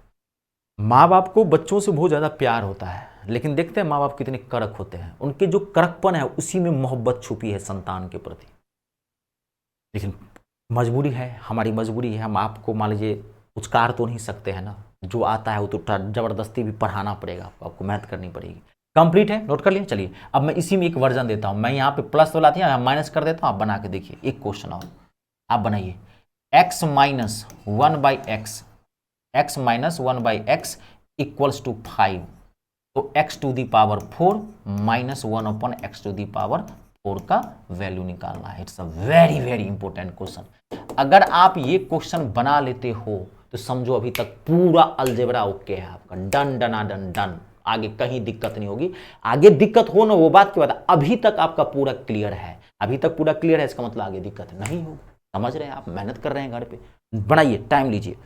माँ बाप को बच्चों से बहुत ज़्यादा प्यार होता है, लेकिन देखते हैं माँ बाप कितने कड़क होते हैं, उनके जो कड़कपन है उसी में मोहब्बत छुपी है संतान के प्रति। लेकिन मजबूरी है, हमारी मजबूरी है, हम आपको मान लीजिए उचकार तो नहीं सकते हैं ना, जो आता है वो तो ज़बरदस्ती भी पढ़ाना पड़ेगा आपको, आपको मेहनत करनी पड़ेगी। कंप्लीट है, नोट कर लिए। चलिए अब मैं इसी में एक वर्जन देता हूँ, मैं यहाँ पे प्लस तो लाती हूँ, माइनस कर देता हूँ, आप बना के देखिए। एक क्वेश्चन और आप बनाइए, x minus 1/x, x minus 1/x equals to 5, तो x to the power 4 minus 1/x to the power 4 का वैल्यू निकालना है। It's a very very important question. अगर आप ये क्वेश्चन बना लेते हो तो समझो अभी तक पूरा अलजेब्रा ओके है आपका, डन डना डन डन, आगे कहीं दिक्कत नहीं होगी। आगे दिक्कत हो ना वो बात की बात, अभी तक आपका पूरा क्लियर है, अभी तक पूरा क्लियर है, इसका मतलब आगे दिक्कत नहीं होगी। समझ रहे हैं आप, मेहनत कर रहे हैं घर पे, बनाइए, टाइम लीजिए।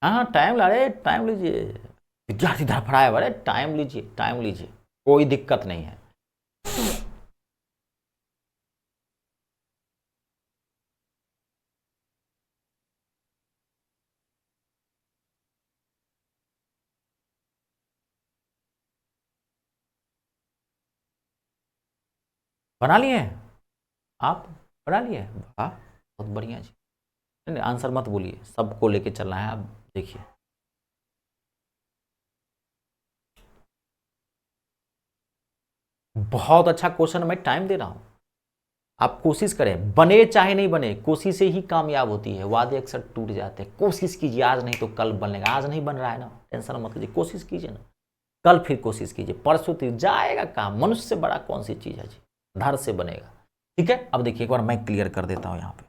हाँ टाइम ला रहे, टाइम लीजिए, विद्यार्थी धड़फड़ाए, बड़े टाइम लीजिए, टाइम लीजिए, कोई दिक्कत नहीं है। बना लिए आप? बना लिए? वाह, बहुत बढ़िया जी। नहीं आंसर मत बोलिए, सबको लेके चलना है, आप देखिए। बहुत अच्छा क्वेश्चन, मैं टाइम दे रहा हूं, आप कोशिश करें, बने चाहे नहीं बने, कोशिश से ही कामयाब होती है, वादे अक्सर टूट जाते हैं। कोशिश कीजिए, आज नहीं तो कल बनेगा, आज नहीं बन रहा है ना, टेंशन मत लीजिए, कोशिश कीजिए ना, कल फिर कोशिश कीजिए, परसों तो जाएगा काम, मनुष्य से बड़ा कौन सी चीज है जी, धड़ से बनेगा। ठीक है, अब देखिए एक बार मैं क्लियर कर देता हूं, यहाँ पे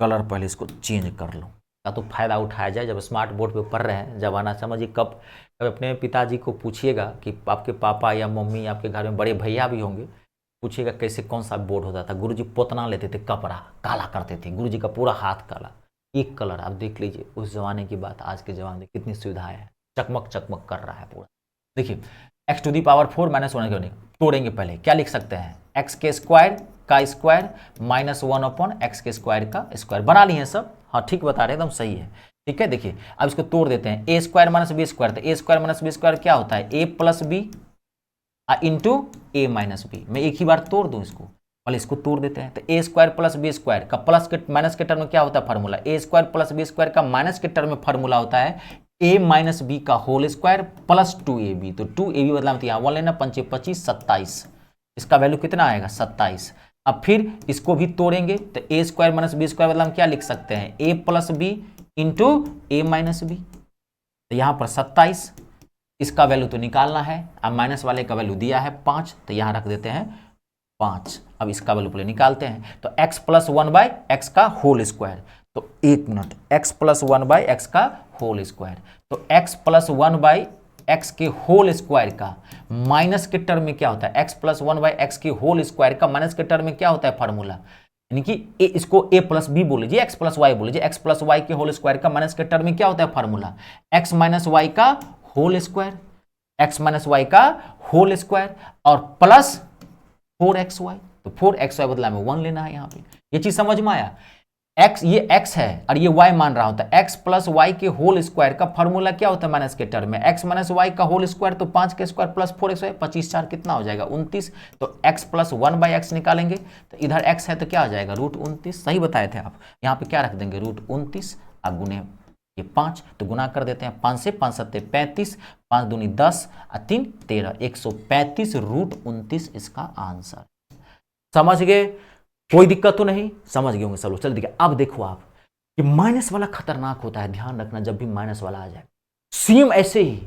कलर पहले इसको चेंज कर लूँ, का तो फायदा उठाया जाए। जब स्मार्ट बोर्ड पे पढ़ रहे हैं, जमाना समझिए, कब कब अपने पिताजी को पूछिएगा कि आपके पापा या मम्मी, आपके घर में बड़े भैया भी होंगे, पूछिएगा कैसे कौन सा बोर्ड होता था। गुरुजी पोतना लेते थे, कपड़ा काला करते थे, गुरुजी का पूरा हाथ काला, एक कलर। आप देख लीजिए उस जमाने की बात, आज के जमाने में कितनी सुविधाएं हैं, चकमक चकमक कर रहा है पूरा। देखिए x to the power 4 minus 1 क्यों नहीं, तोड़ेंगे पहले, क्या लिख सकते हैं, एक्स के स्क्वायर का स्क्वायर माइनस 1/x के स्क्वायर का स्क्वायर। बना लिए हैं सब, हाँ ठीक बता रहे हैं, एकदम सही है। ठीक है, देखिए अब इसको तोड़ देते हैं, ए स्क्वायर माइनस बी स्क्वायर, तो a square minus b square क्या होता है, ए प्लस बी इंटू ए माइनस बी। मैं एक ही बार तोड़ दूं इसको, पहले इसको तोड़ देते हैं, तो a square plus b square का प्लस के माइनस के टर्म में क्या होता है फार्मूला, ए स्क्वायर प्लस बी स्क्वायर का माइनस के टर्म में फार्मूला होता है ए माइनस बी का होल स्क्वायर प्लस 2ab। तो 2ab बदला यहाँ 1 लेना, 5 25 27, इसका वैल्यू कितना आएगा 27। अब फिर इसको भी तोड़ेंगे, तो a square minus b square बदला हम क्या लिख सकते हैं, ए प्लस बी इंटू ए माइनस बी, तो यहाँ पर 27, इसका वैल्यू तो निकालना है, अब माइनस वाले का वैल्यू दिया है 5, तो यहाँ रख देते हैं 5। अब इसका वैल्यू पहले निकालते हैं, तो x प्लस 1/x का होल स्क्वायर, तो एक मिनट, x प्लस 1/x का होल स्क्वायर, तो x प्लस 1/x के होल स्क्वायर का माइनस के टर्म में क्या होता है, x प्लस 1/x के होल स्क्वायर का माइनस के टर्म में क्या होता है फार्मूला, यानी कि इसको a प्लस बी बोल लीजिए, x प्लस वाई बोल लीजिए, x प्लस वाई के होल स्क्वायर का माइनस के टर्म में क्या होता है फार्मूला, x माइनस वाई का whole square. x minus y का होल स्क्वायर और प्लस 4xy, तो 4xy बदला में 1 लेना है यहाँ पे। ये चीज समझ में आया? x, ये x है और ये y मान रहा होता है। x प्लस वाई के होल स्क्वायर का फॉर्मूला क्या होता है माइनस के टर्म में? x माइनस वाई का होल स्क्वायर, तो 5 के स्क्वायर प्लस 4xy, 25 4 कितना हो जाएगा? 29। तो x प्लस 1/x निकालेंगे, तो इधर x है तो क्या हो जाएगा? √29। सही बताए थे आप। यहाँ पे क्या रख देंगे? √29 और गुने ये 5, तो गुना कर देते हैं 5 से, 5 7 35, 5 दूनी 10 और 3 13, 135 √29 इसका आंसर। समझ गए? कोई दिक्कत तो नहीं? समझ गए होंगे चलो। चल देखिए, अब देखो आप, ये माइनस वाला खतरनाक होता है, ध्यान रखना जब भी माइनस वाला आ जाए। सेम ऐसे ही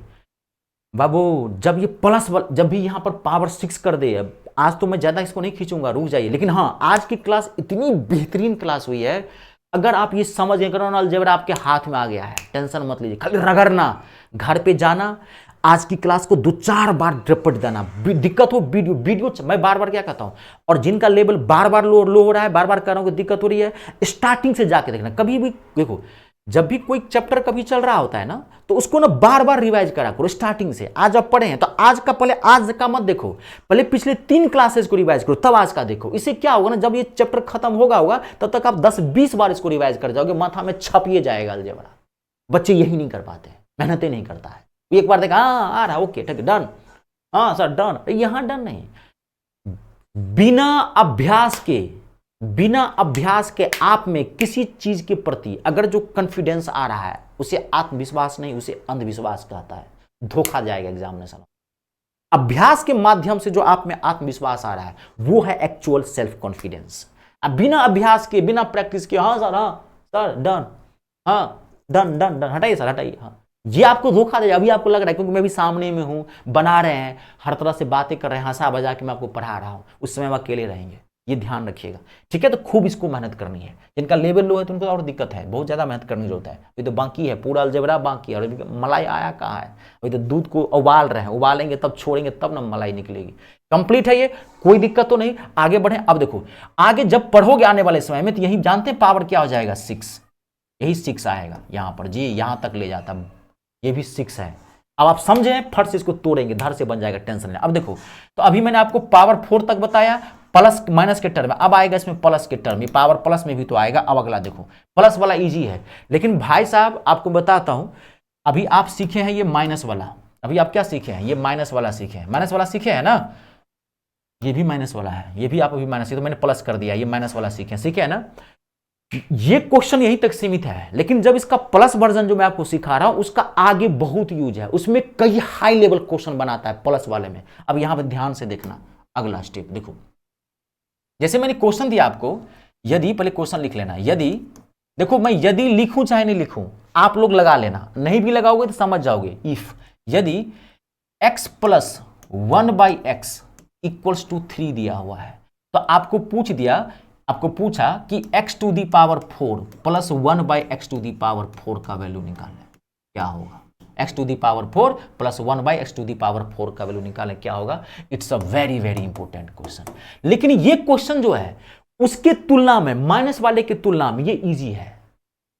बाबू, जब ये प्लस वाला, जब भी यहां पर पावर 6 कर दे, आज तो मैं ज्यादा इसको नहीं खींचूंगा, रुक जाइए। लेकिन हाँ, आज की क्लास इतनी बेहतरीन क्लास हुई है, अगर आप ये समझ गए अलजेब्रा आपके हाथ में आ गया है, टेंशन मत लीजिए, खाली रगड़ना, घर पे जाना, आज की क्लास को 2-4 बार रपट देना। दिक्कत हो वीडियो मैं बार बार क्या कहता हूं, और जिनका लेवल बार बार लो हो रहा है, बार बार कह रहा हूं कि दिक्कत हो रही है, स्टार्टिंग से जाके देखना। कभी भी देखो, जब भी कोई चैप्टर कभी चल रहा होता है ना, तो उसको ना बार बार रिवाइज करा करो स्टार्टिंग से। आज आप पढ़े हैं तो आज का, पहले आज का मत देखो, पहले पिछले 3 क्लासेस को रिवाइज करो, तब आज का देखो। इससे क्या होगा ना, जब ये चैप्टर खत्म होगा तब तक आप 10-20 बार इसको रिवाइज कर जाओगे, माथा में छपिए जाएगा अलजेब्रा। बच्चे यही नहीं कर पाते, मेहनतें नहीं करता है। एक बार देखा, हाँ आ रहा, ओके ठीक है, डन, हाँ सर डन। यहां डन नहीं, बिना अभ्यास के आप में किसी चीज के प्रति अगर जो कॉन्फिडेंस आ रहा है, उसे आत्मविश्वास नहीं, उसे अंधविश्वास कहता है। धोखा जाएगा एग्जामिनेशन। अभ्यास के माध्यम से जो आप में आत्मविश्वास आ रहा है, वो है एक्चुअल सेल्फ कॉन्फिडेंस। अब बिना अभ्यास के, बिना प्रैक्टिस के, हाँ सर डन, हाँ डन डन डन, हटाइए सर हटाइए, हाँ, ये आपको धोखा देगा। अभी आपको लग रहा है क्योंकि मैं भी सामने में हूं, बना रहे हैं, हर तरह से बातें कर रहे हैं, हंसा बजा के मैं आपको पढ़ा रहा हूं, उस समय हम अकेले रहेंगे, ये ध्यान रखिएगा, ठीक है? तो खूब इसको मेहनत करनी है। जिनका लेवल लो है तो उनको और दिक्कत है, बहुत ज्यादा मेहनत करनी जरूरत है। अभी तो बाकी है, पूरा अलजेब्रा बाकी है, और मलाई आया कहाँ है? अभी तो दूध को उबाल रहे हैं, उबालेंगे तब छोड़ेंगे, तब ना मलाई निकलेगी। कंप्लीट है ये, कोई दिक्कत तो नहीं। आगे बढ़े। अब देखो, आगे जब पढ़ोगे आने वाले समय में, तो यही जानते हैं पावर क्या हो जाएगा? 6, यही 6 आएगा यहां पर जी, यहां तक ले जाता, ये भी 6 है। अब आप समझे, फट से इसको तोड़ेंगे, धर से बन जाएगा, टेंशन नहीं। अब देखो, तो अभी मैंने आपको पावर 4 तक बताया, प्लस माइनस के टर्म में, अब आएगा इसमें प्लस के टर्म, ये पावर प्लस में भी तो आएगा। अब अगला देखो, प्लस वाला इजी है, लेकिन भाई साहब आपको बताता हूं, अभी आप सीखे हैं ये माइनस वाला, अभी आप क्या सीखे हैं? ये माइनस वाला सीखे हैं, माइनस वाला सीखे हैं ना, ये भी माइनस वाला है, ये भी आप अभी माइनस, ये तो मैंने प्लस कर दिया, ये माइनस वाला सीखे है ना। ये क्वेश्चन यहीं तक सीमित है, लेकिन जब इसका प्लस वर्जन जो मैं आपको सिखा रहा हूं, उसका आगे बहुत यूज है, उसमें कई हाई लेवल क्वेश्चन बनाता है प्लस वाले में। अब यहां पर ध्यान से देखना, अगला स्टेप देखो, जैसे मैंने क्वेश्चन दिया आपको, यदि, पहले क्वेश्चन लिख लेना, यदि, देखो मैं यदि लिखूं चाहे नहीं लिखूं, आप लोग लगा लेना, नहीं भी लगाओगे तो समझ जाओगे। इफ, यदि x plus 1/x equals to 3 दिया हुआ है, तो आपको पूछा कि x to the power 4 plus 1/x to the power 4 का वैल्यू निकालना, क्या होगा? x to the power 4 plus 1/x to the power 4 का वैल्यू निकालें, क्या होगा? It's a very very important question. लेकिन ये क्वेश्चन जो है, उसके तुलना में, माइनस वाले के तुलना में ये इजी है,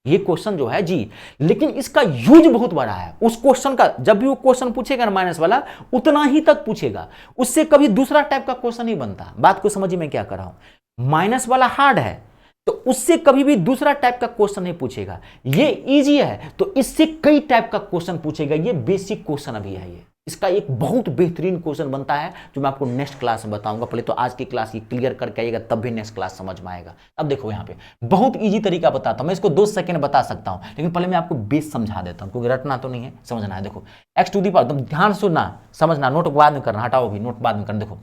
ये क्वेश्चन जो है जी, लेकिन इसका यूज बहुत बड़ा है। उस क्वेश्चन का, जब भी वो क्वेश्चन पूछेगा ना माइनस वाला, उतना ही तक पूछेगा, उससे कभी दूसरा टाइप का क्वेश्चन नहीं बनता। बात को समझिए मैं क्या कर रहा हूं, माइनस वाला हार्ड है तो उससे कभी भी दूसरा टाइप का क्वेश्चन नहीं पूछेगा। ये इजी है तो इससे कई टाइप का क्वेश्चन पूछेगा। ये बेसिक क्वेश्चन अभी है, ये इसका एक बहुत बेहतरीन क्वेश्चन बनता है, जो मैं आपको नेक्स्ट क्लास में बताऊंगा। पहले तो आज की क्लास की क्लियर करके आइएगा, तब भी नेक्स्ट क्लास समझ में आएगा। अब देखो यहाँ पे बहुत इजी तरीका बताता हूं, मैं इसको 2 सेकंड बता सकता हूं, लेकिन पहले मैं आपको बेस समझा देता हूं, क्योंकि रटना तो नहीं है, समझना है। देखो, x टू दी पावर, तुम ध्यान सुनना, समझना, नोट बाद में करना, हटाओ भी, नोट बाद में करना। देखो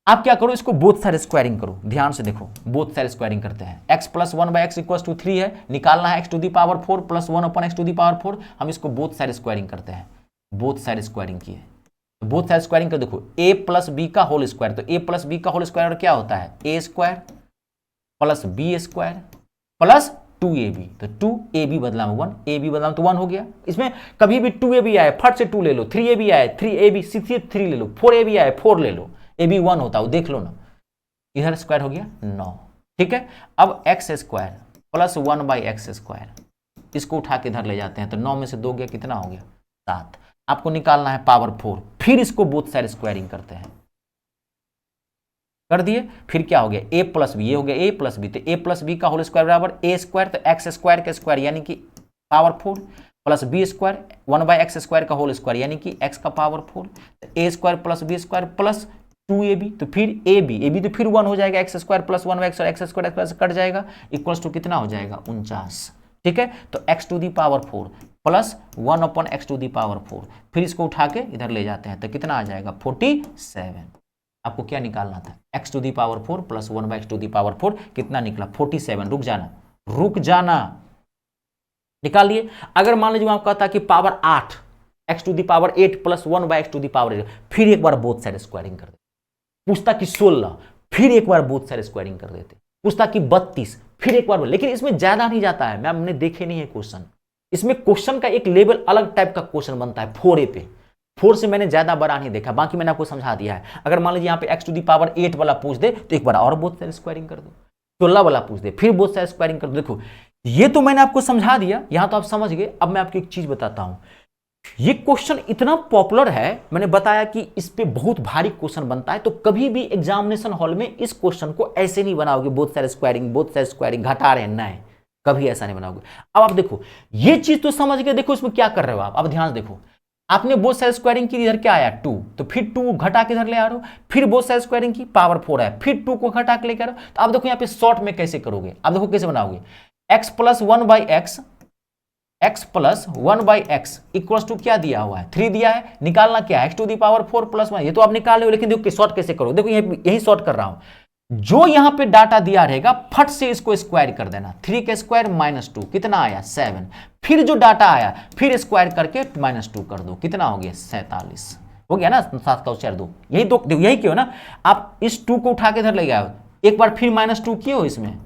आप क्या करो, इसको बोथ साइड स्क्वायरिंग करो, ध्यान से देखो, बोथ साइड स्क्वायरिंग करते हैं। x plus 1/x equals to 3 है, निकालना है x to the power 4 plus 1/x to the power 4। हम इसको बोथ साइड स्क्वायरिंग करते हैं, बोथ साइड स्क्वायरिंग किए, बोथ साइड स्क्वायरिंग कर देखो, a प्लस बी का होल स्क्वायर, तो a प्लस बी का होल स्क्वायर क्या होता है? a square plus b square plus 2ab, तो 2ab बदला में 1, ab बदला में तो 1 हो गया। इसमें कभी भी 2ab आए, फट से 2 ले लो, 3ab आए, 3ab 3 ले लो, 4ab आए, 4 ले लो, ab 1 होता है, देख लो ना, इधर स्क्वायर हो गया 9, ठीक है। अब x square plus 1/x square, इसको उठा के इधर ले जाते हैं, तो 9 में से 2 गया, कितना हो गया? 7। आपको निकालना है पावर 4, फिर इसको बोथ साइड स्क्वायरिंग करते हैं, कर दिए, फिर क्या हो गया a प्लस बी, ये हो गया a प्लस बी, तो a प्लस बी का होल स्क्वायर बराबर a स्क्वायर, तो एक्स स्क्वायर का स्क्वायर यानी कि power 4 plus b square 1/x square का होल स्क्वायर यानी कि x का पावर 4, तो a square plus b square plus 2ab, तो फिर ab तो फिर 1 हो जाएगा, एक्स स्क्वायर प्लस 1/x और एक्स स्क्वायर प्लस कट जाएगा, इक्वल्स टू कितना हो जाएगा 49। ठीक है, तो x to the power 4 plus 1/x to the power 4, फिर इसको उठा के इधर ले जाते हैं तो कितना आ जाएगा 47। आपको क्या निकालना था, x to the power 4 plus 1/x to the power 4 कितना निकला 47। रुक जाना, रुक जाना, निकाल लिए। अगर मान लीजिए आपको कहता कि power 8 x to the power 8 plus 1/x to the power 8, फिर एक बार बोथ साइड स्क्वायरिंग कर देते। पूछता कि 16, फिर एक बार बोथ साइड स्क्वायरिंग कर देते। पूछता कि 32, फिर एक बार, लेकिन इसमें ज्यादा नहीं जाता है, मैं हमने देखे नहीं है क्वेश्चन, इसमें क्वेश्चन का एक लेवल अलग टाइप का क्वेश्चन बनता है 4a पे, 4 से मैंने ज्यादा बड़ा नहीं देखा, बाकी मैंने आपको समझा दिया है। अगर मान लीजिए यहाँ पे x टू दी पावर 8 वाला पूछ दे तो एक बार और बोथ साइड स्क्वायरिंग कर दो, 16 वाला पूछ दे फिर बोथ साइड स्क्वायरिंग कर दो। देखो ये तो मैंने आपको समझा दिया, यहां तो आप समझ गए। अब मैं आपको एक चीज बताता हूं, ये क्वेश्चन इतना पॉपुलर है, मैंने बताया कि इस पे बहुत भारी क्वेश्चन बनता है, तो कभी भी एग्जामिनेशन हॉल में इस क्वेश्चन को ऐसे नहीं बनाओगे बोथ साइड स्क्वायरिंग घटा रहे हैं, नहीं, कभी ऐसा नहीं बनाओगे। अब आप देखो ये चीज तो समझ गए, देखो इसमें क्या कर रहे हो आप, अब ध्यान से देखो, आपने बोथ साइड स्क्वायरिंग की, इधर क्या आया 2, तो फिर 2 घटा के इधर ले आ रहे हो, फिर बोथ साइड स्क्वायरिंग की पावर 4 है, फिर 2 को घटा के लेकर आ रहे हो। तो आप देखो यहाँ पे शॉर्ट में कैसे करोगे, आप देखो कैसे बनाओगे, x plus 1/x, x plus 1/x equals to क्या दिया हुआ है 3 दिया है, निकालना क्या है x to the power 4 plus 1, ये तो आप निकाल रहे हो, लेकिन देखो शॉर्ट कैसे करो, देखो यही शॉर्ट कर रहा हूं, जो यहां पे डाटा दिया रहेगा फट से इसको स्क्वायर कर देना, 3 का स्क्वायर -2 कितना आया 7, फिर जो डाटा आया फिर स्क्वायर करके -2 कर दो, कितना हो गया 47, हो गया ना, 7 का 4 2, यही क्यों ना, आप इस 2 को उठा के इधर ले गए, एक बार फिर -2 किए हो इसमें,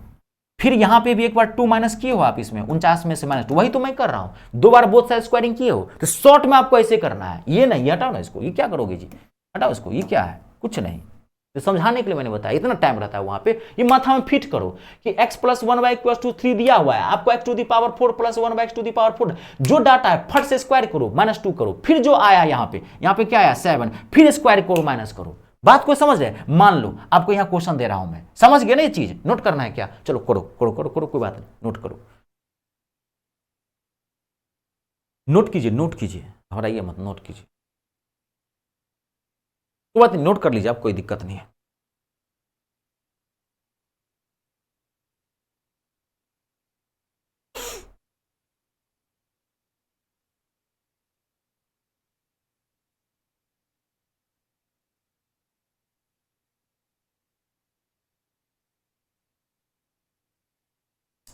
फिर यहां पे भी एक बार 2 माइनस किए हो आप इसमें, 49 में से -2, वही तो मैं कर रहा हूं, 2 बार बोथ साइड स्क्वायरिंग किए हो, तो शॉर्ट में आपको ऐसे करना है, ये नहीं, हटाओ ना इसको, ये क्या करोगे जी, हटाओ इसको, ये क्या है, कुछ नहीं, तो समझाने के लिए मैंने बताया, इतना टाइम रहता है वहां पे, ये माथा में फिट करो कि x प्लस 1/3 दिया हुआ है, आपको x to the power 4 plus 1/x to the power 4, जो डाटा है फट से स्क्वायर करो, -2 करो, फिर जो आया यहाँ पे क्या आया 7, फिर स्क्वायर करो, माइनस करो, बात को समझ रहे, मान लो आपको यहां क्वेश्चन दे रहा हूं मैं, समझ गए ना, ये चीज नोट करना है क्या, चलो करो करो करो करो, कोई बात नहीं, नोट करो, नोट कीजिए, घबराइए मत, नोट कीजिए, कोई बात नहीं, नोट कर लीजिए आप, कोई दिक्कत नहीं है।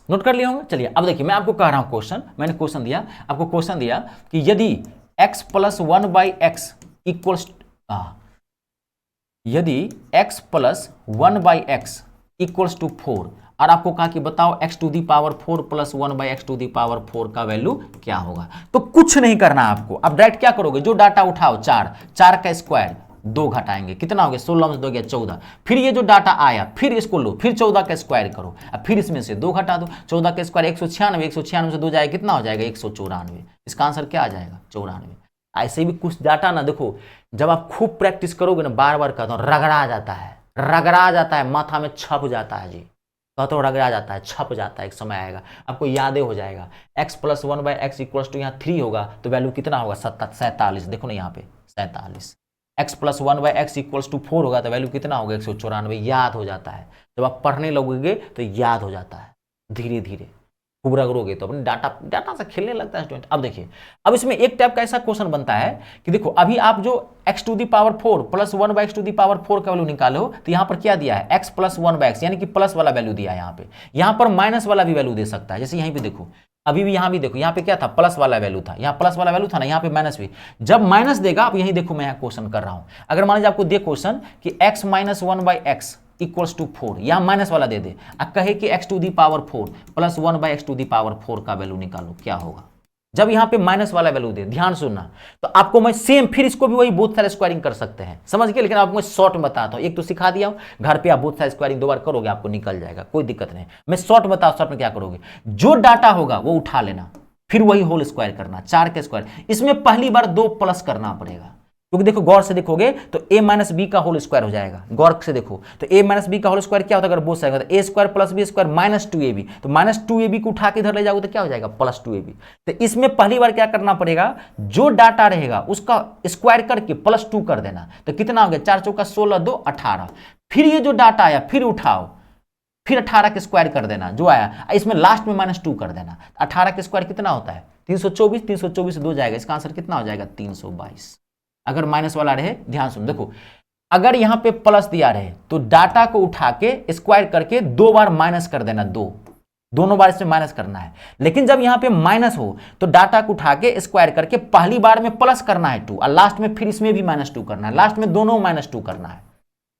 नोट कर लिया होंगे, चलिए अब देखिए मैं आपको कह रहा हूं क्वेश्चन, मैंने क्वेश्चन दिया आपको, क्वेश्चन दिया कि यदि x प्लस 1/x इक्वल्स, यदि x plus 1/x equals to 4, और आपको कहा कि बताओ x to the power 4 plus 1/x to the power 4 का वैल्यू क्या होगा, तो कुछ नहीं करना आपको, अब डायरेक्ट क्या करोगे, जो डाटा उठाओ 4 का स्क्वायर 2 घटाएंगे, कितना हो गया 16 में से 2 गया 14, फिर ये जो डाटा आया फिर इसको लो, फिर 14 का स्क्वायर करो, अब फिर इसमें से 2 घटा दो, 14 का स्क्वायर 196 से 2 जाएगा, कितना हो जाएगा 194, इसका आंसर क्या आ जाएगा 94। ऐसे भी कुछ डाटा ना, देखो जब आप खूब प्रैक्टिस करोगे ना, बार बार कहता हूँ रगड़ा जाता है, माथा में छप जाता है जी, कहता हूँ रगड़ा जाता है, छप जाता है, एक समय आएगा आपको यादें हो जाएगा, x plus 1/x equals to यहाँ 3 होगा तो वैल्यू कितना होगा 47, देखो ना यहाँ पे 47, x plus 1/x equals to 4 होगा तो वैल्यू कितना होगा 194, याद हो जाता है, जब आप पढ़ने लगोगे तो याद हो जाता है, धीरे धीरे खूब रगड़ोगे तो अपने डाटा से खेलने लगता है स्टूडेंट। अब देखिए, अब इसमें एक टाइप का ऐसा क्वेश्चन बनता है कि देखो अभी आप जो x to the power 4 plus 1/x to the power 4 का वैल्यू निकाले हो, तो यहाँ पर क्या दिया है x प्लस 1/x, यानी कि प्लस वाला वैल्यू दिया है, यहाँ पर माइनस वाला भी वैल्यू दे सकता है, जैसे यहीं पे देखो, अभी भी यहाँ भी देखो, यहाँ पे क्या था प्लस वाला वैल्यू था, यहाँ प्लस वाला वैल्यू था ना, यहाँ पे माइनस भी, जब माइनस देगा, आप यही देखो मैं यहाँ क्वेश्चन कर रहा हूँ, अगर मान लीजिए आपको दे क्वेश्चन कि x minus 1/x equals to 4, यहां माइनस वाला दे दे, अब कहे कि x to the power 4 plus 1/x to the power 4 का वैल्यू निकालो, क्या होगा, जब यहां पे माइनस वाला वैल्यू दे, ध्यान सुनना, तो आपको मैं सेम फिर इसको भी वही बोथ साइड स्क्वायरिंग कर सकते हैं, समझ गए, लेकिन आपको मैं शॉर्ट में बताता हूं, एक तो सिखा दिया हूं, घर पे आप बोथ साइड स्क्वायरिंग 2 बार करोगे आपको निकल जाएगा, कोई दिक्कत नहीं, मैं शॉर्ट बताऊं, शॉर्ट में क्या करोगे, जो डाटा होगा वो उठा लेना, फिर वही होल स्क्वायर करना, 4 का स्क्वायर। इसमें पहली बार 2 प्लस करना पड़ेगा, क्योंकि देखो गौर से देखोगे तो a माइनस बी का होल स्क्वायर हो जाएगा। गौर से देखो तो a माइनस बी का होल स्क्वायर क्या होता है, अगर बोथ साइड तो a square plus b square minus 2ab, तो माइनस 2ab को उठा के इधर ले जाओगे तो क्या हो जाएगा, प्लस 2ab। तो इसमें पहली बार क्या करना पड़ेगा, जो डाटा रहेगा उसका स्क्वायर करके प्लस 2 कर देना। तो कितना हो गया, 4 चौका 16, 2 18। फिर ये जो डाटा आया फिर उठाओ, फिर 18 के स्क्वायर कर देना जो आया, इसमें लास्ट में माइनस 2 कर देना। 18 के स्क्वायर कितना होता है, 324, 324 से 2 जाएगा, इसका आंसर कितना हो जाएगा, 322। अगर माइनस वाला रहे, ध्यान सुन देखो, अगर यहां पे प्लस दिया रहे तो डाटा को उठा के स्क्वायर करके 2 बार माइनस कर देना, दोनों बार इसमें माइनस करना है। लेकिन जब यहां पे माइनस हो तो डाटा को उठा के स्क्वायर करके पहली बार में प्लस करना है 2, और लास्ट में फिर इसमें भी माइनस 2 करना है, लास्ट में दोनों माइनस 2 करना है।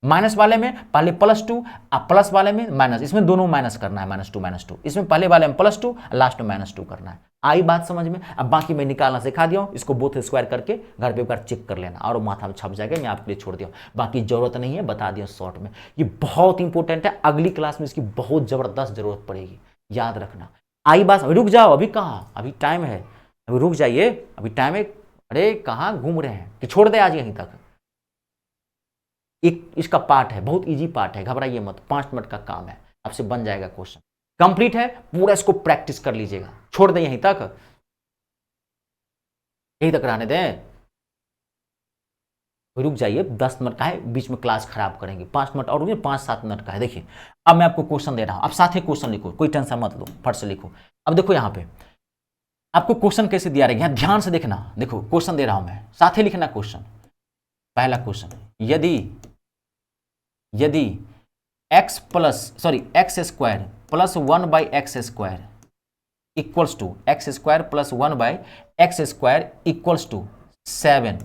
माइनस वाले में पहले प्लस 2 और प्लस वाले में माइनस, इसमें दोनों माइनस करना है, -2 इसमें पहले वाले में प्लस 2 लास्ट में -2 करना है। आई बात समझ में। अब बाकी मैं निकालना सिखा दिया हूं, इसको बोथ स्क्वायर करके घर पे एक बार चेक कर लेना और माथा में छप जाएगा, मैं आपके लिए छोड़ दिया हूं, बाकी जरूरत नहीं है, बता दिया शॉर्ट में। ये बहुत इंपॉर्टेंट है, अगली क्लास में इसकी बहुत जबरदस्त जरूरत पड़ेगी, याद रखना। आई बात, रुक जाओ, अभी कहाँ, अभी टाइम है, अभी रुक जाइए, अभी टाइम है। अरे कहाँ घूम रहे हैं कि छोड़ दे आज यहीं तक। एक इसका पार्ट है, बहुत इजी पार्ट है, घबराइए मत, 5 मिनट का काम है, आपसे बन जाएगा क्वेश्चन, कंप्लीट है, पूरा इसको प्रैक्टिस कर लीजिएगा। छोड़ दें यहीं तक, यहीं तक रहने दें, रुक जाइए, 10 मिनट का है, बीच में क्लास खराब करेंगे, 5 मिनट और रुकिए, 5-7 मिनट का है। देखिए अब मैं आपको क्वेश्चन दे रहा हूं, आप साथ ही क्वेश्चन लिखो, कोई टेंशन मत लो, फट से लिखो। अब देखो यहां पे आपको क्वेश्चन कैसे दिया रहेगा, ध्यान से देखना। देखो क्वेश्चन दे रहा हूं मैं, साथ ही लिखना क्वेश्चन। पहला क्वेश्चन, यदि x square plus 1/x square equals to x square plus 1/x square equals to 7,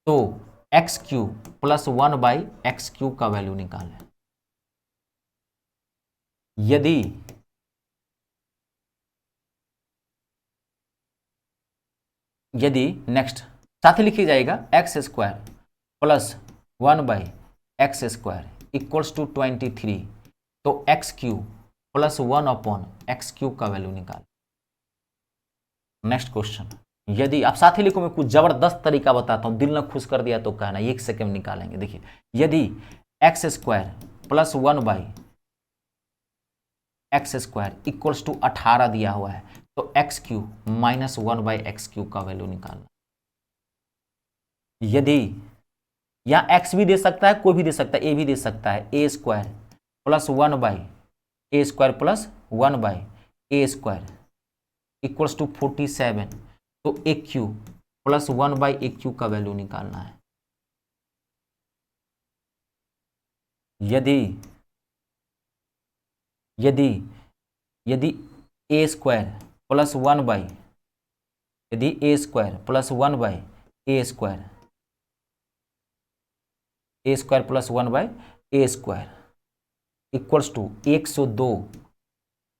तो x cube plus 1/x cube का वैल्यू निकालें। यदि नेक्स्ट साथ ही लिखी जाएगा, x square plus 1/x square equals to 23, तो x cube plus 1/x cube का वैल्यू निकाल। नेक्स्ट क्वेश्चन, यदि आप साथ ही लिखो, मैं कुछ जबरदस्त तरीका बताता हूं, दिल न खुश कर दिया तो कहना, 1 सेकंड निकालेंगे। देखिए यदि x square plus 1/x square equals to 18 दिया हुआ है, तो x cube minus 1/x cube का वैल्यू निकालना। यदि या x भी दे सकता है, कोई भी दे सकता है, a भी दे सकता है, a square plus 1/a square plus 1/a square equals to 47, तो a cube plus 1/a cube का वैल्यू निकालना है। यदि a square plus 1/a square plus 1/a square plus 1/a square equals to 102,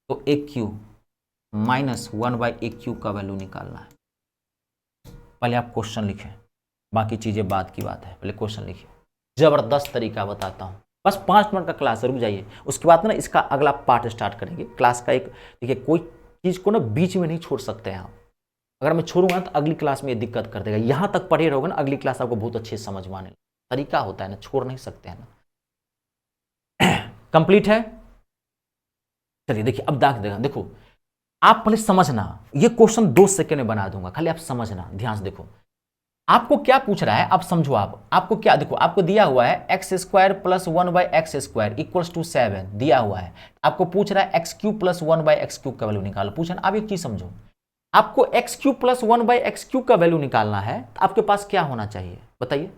तो a cube minus 1/a cube का value निकालना है। पहले आप क्वेश्चन लिखें, बाकी चीजें बाद की बात है, पहले क्वेश्चन लिखिए। जबरदस्त तरीका बताता हूं, बस 5 मिनट का क्लास है, रुक जाइए, उसके बाद ना इसका अगला पार्ट स्टार्ट करेंगे। क्लास का एक देखिए, कोई चीज को ना बीच में नहीं छोड़ सकते हैं आप, अगर मैं छोड़ूंगा तो अगली क्लास में ये दिक्कत कर देगा। यहां तक पढ़े रहोगे ना, अगली क्लास आपको बहुत अच्छे समझ में आने, तरीका होता है ना, छोड़ नहीं सकते हैं ना। कंप्लीट है, चलिए देखिए अब देगा। देखो आप पहले समझना, ये क्वेश्चन 2 सेकंड में बना दूंगा, खाली आप समझना, ध्यान से देखो। आपको क्या पूछ रहा है, आप समझो। आपको क्या, देखो आपको दिया हुआ है x square plus 1/x square equals to 7 दिया हुआ है। आपको पूछ रहा है x cube plus 1/x cube का वैल्यू निकालो। पूछा ना, आप ये चीज समझो, आपको x cube plus 1/x cube का वैल्यू निकालना है, तो आपके पास क्या होना चाहिए बताइए।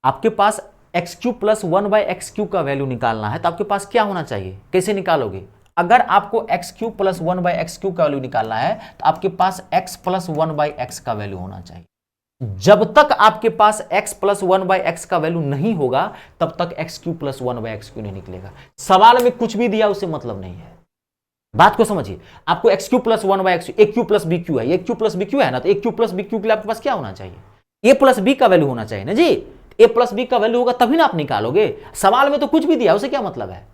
आपके पास x cube plus 1/x cube का वैल्यू निकालना है, तो आपके पास क्या होना चाहिए, कैसे निकालोगे। अगर आपको x cube plus 1/x cube का वैल्यू निकालना है, तो आपके पास x प्लस 1/x का वैल्यू होना चाहिए। जब तक आपके पास x प्लस 1/x का वैल्यू नहीं होगा, तब तक x cube plus 1/x cube नहीं निकलेगा। सवाल में कुछ भी दिया उससे मतलब नहीं है, बात को समझिए। आपको x cube plus 1/x, a cube plus b cube है, a cube plus b cube है ना, तो a cube plus b cube के लिए आपके पास क्या होना चाहिए, a प्लस b का वैल्यू होना चाहिए ना जी। a प्लस b का वैल्यू होगा तभी ना आप निकालोगे। सवाल में तो कुछ भी दिया, उसे क्या मतलब है।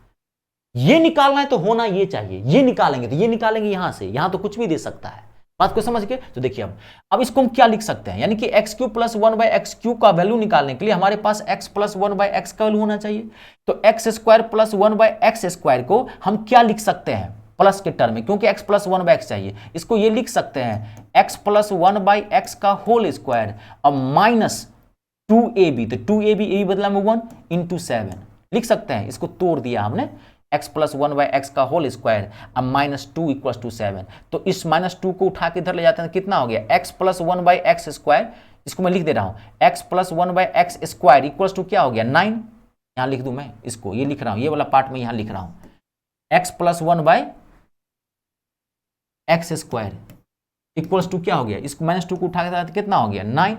ये निकालना है तो होना ये चाहिए, ये निकालेंगे तो ये निकालेंगे, यहां से यहां तो कुछ भी दे सकता है। बात को समझ के? तो देखिए अब इसको हम क्या लिख सकते हैं, यानी कि एक्स क्यू प्लस 1/x³ का वैल्यू निकालने के लिए हमारे पास x प्लस 1/x का वैल्यू होना चाहिए। तो x² प्लस 1/x² को हम क्या लिख सकते हैं प्लस के टर्म में, क्योंकि x प्लस 1/x चाहिए। इसको ये लिख सकते हैं x प्लस 1/x का होल स्क्वायर और माइनस 2ab, तो 2ab a बदला में 1 इंटू 7 लिख सकते हैं। इसको तोड़ दिया हमने, x प्लस 1/x का होल स्क्वायर अब माइनस 2 इक्वल टू 7। तो इस माइनस 2 को उठा के इधर ले जाते हैं, कितना हो गया x प्लस 1/x²। इसको मैं लिख दे रहा हूं x plus 1/x² equal to क्या हो गया 9। यहां लिख दूं मैं इसको, ये लिख रहा हूं, ये वाला पार्ट में यहां लिख रहा हूं x plus 1/x² equal to क्या हो गया, इसको माइनस 2 को उठा के कितना हो गया 9।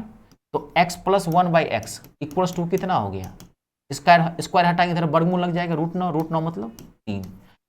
तो x plus 1/x equal to कितना हो गया, स्क्वायर हटाएंगे इधर वर्गमूल लग जाएगा, √9 मतलब 3।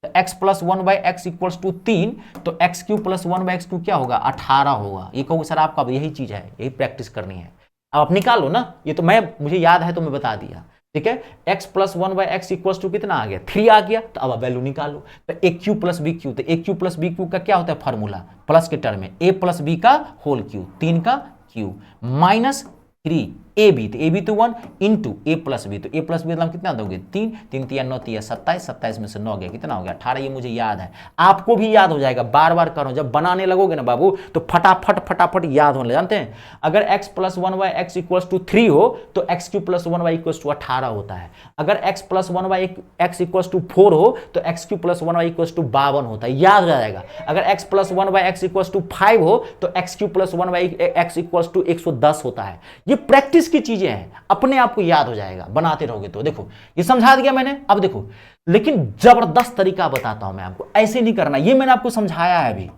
तो x plus 1/x equals to 3, तो x³ प्लस 1/x³ क्या होगा 18 होगा। ये कहोगे सर आपका यही चीज है, यही प्रैक्टिस करनी है, अब आप निकालो ना, ये तो मुझे याद है तो मैं बता दिया, ठीक है। x plus 1/x equals to कितना आ गया 3 आ गया। तो अब वैल्यू निकालो, तो a³ प्लस b³, तो a³ प्लस b³ का क्या होता है फॉर्मूला, प्लस के टर्म में a प्लस b का होल क्यू, 3 का क्यू माइनस 3ab, तो ab तो 1 इंटू a प्लस b, तो a प्लस बी मतलब कितना दोगे 3, 3 3 9 3 27, 27 में से 9 गया कितना हो गया 18। ये मुझे याद है, आपको भी याद हो जाएगा, बार बार करो, जब बनाने लगोगे ना बाबू तो फटाफट याद होने, जानते हैं। अगर x plus 1/x equals to 3 हो तो x³ plus 1y equals to 18 होता है। अगर x plus 1/x equals to 4 हो तो x³ plus 1y equals to 52 होता है, याद हो जाएगा। अगर x plus 1/x equals to 5 हो तो x³ plus 1/x equals to 110 होता है। ये प्रैक्टिस की चीजें हैं, अपने आप को याद हो जाएगा बनाते रहोगे तो। देखो ये समझा दिया मैंने, अब देखो लेकिन जबरदस्त तरीका बताता हूं मैं आपको, ऐसे नहीं करना, ये मैंने आपको समझाया है अभी।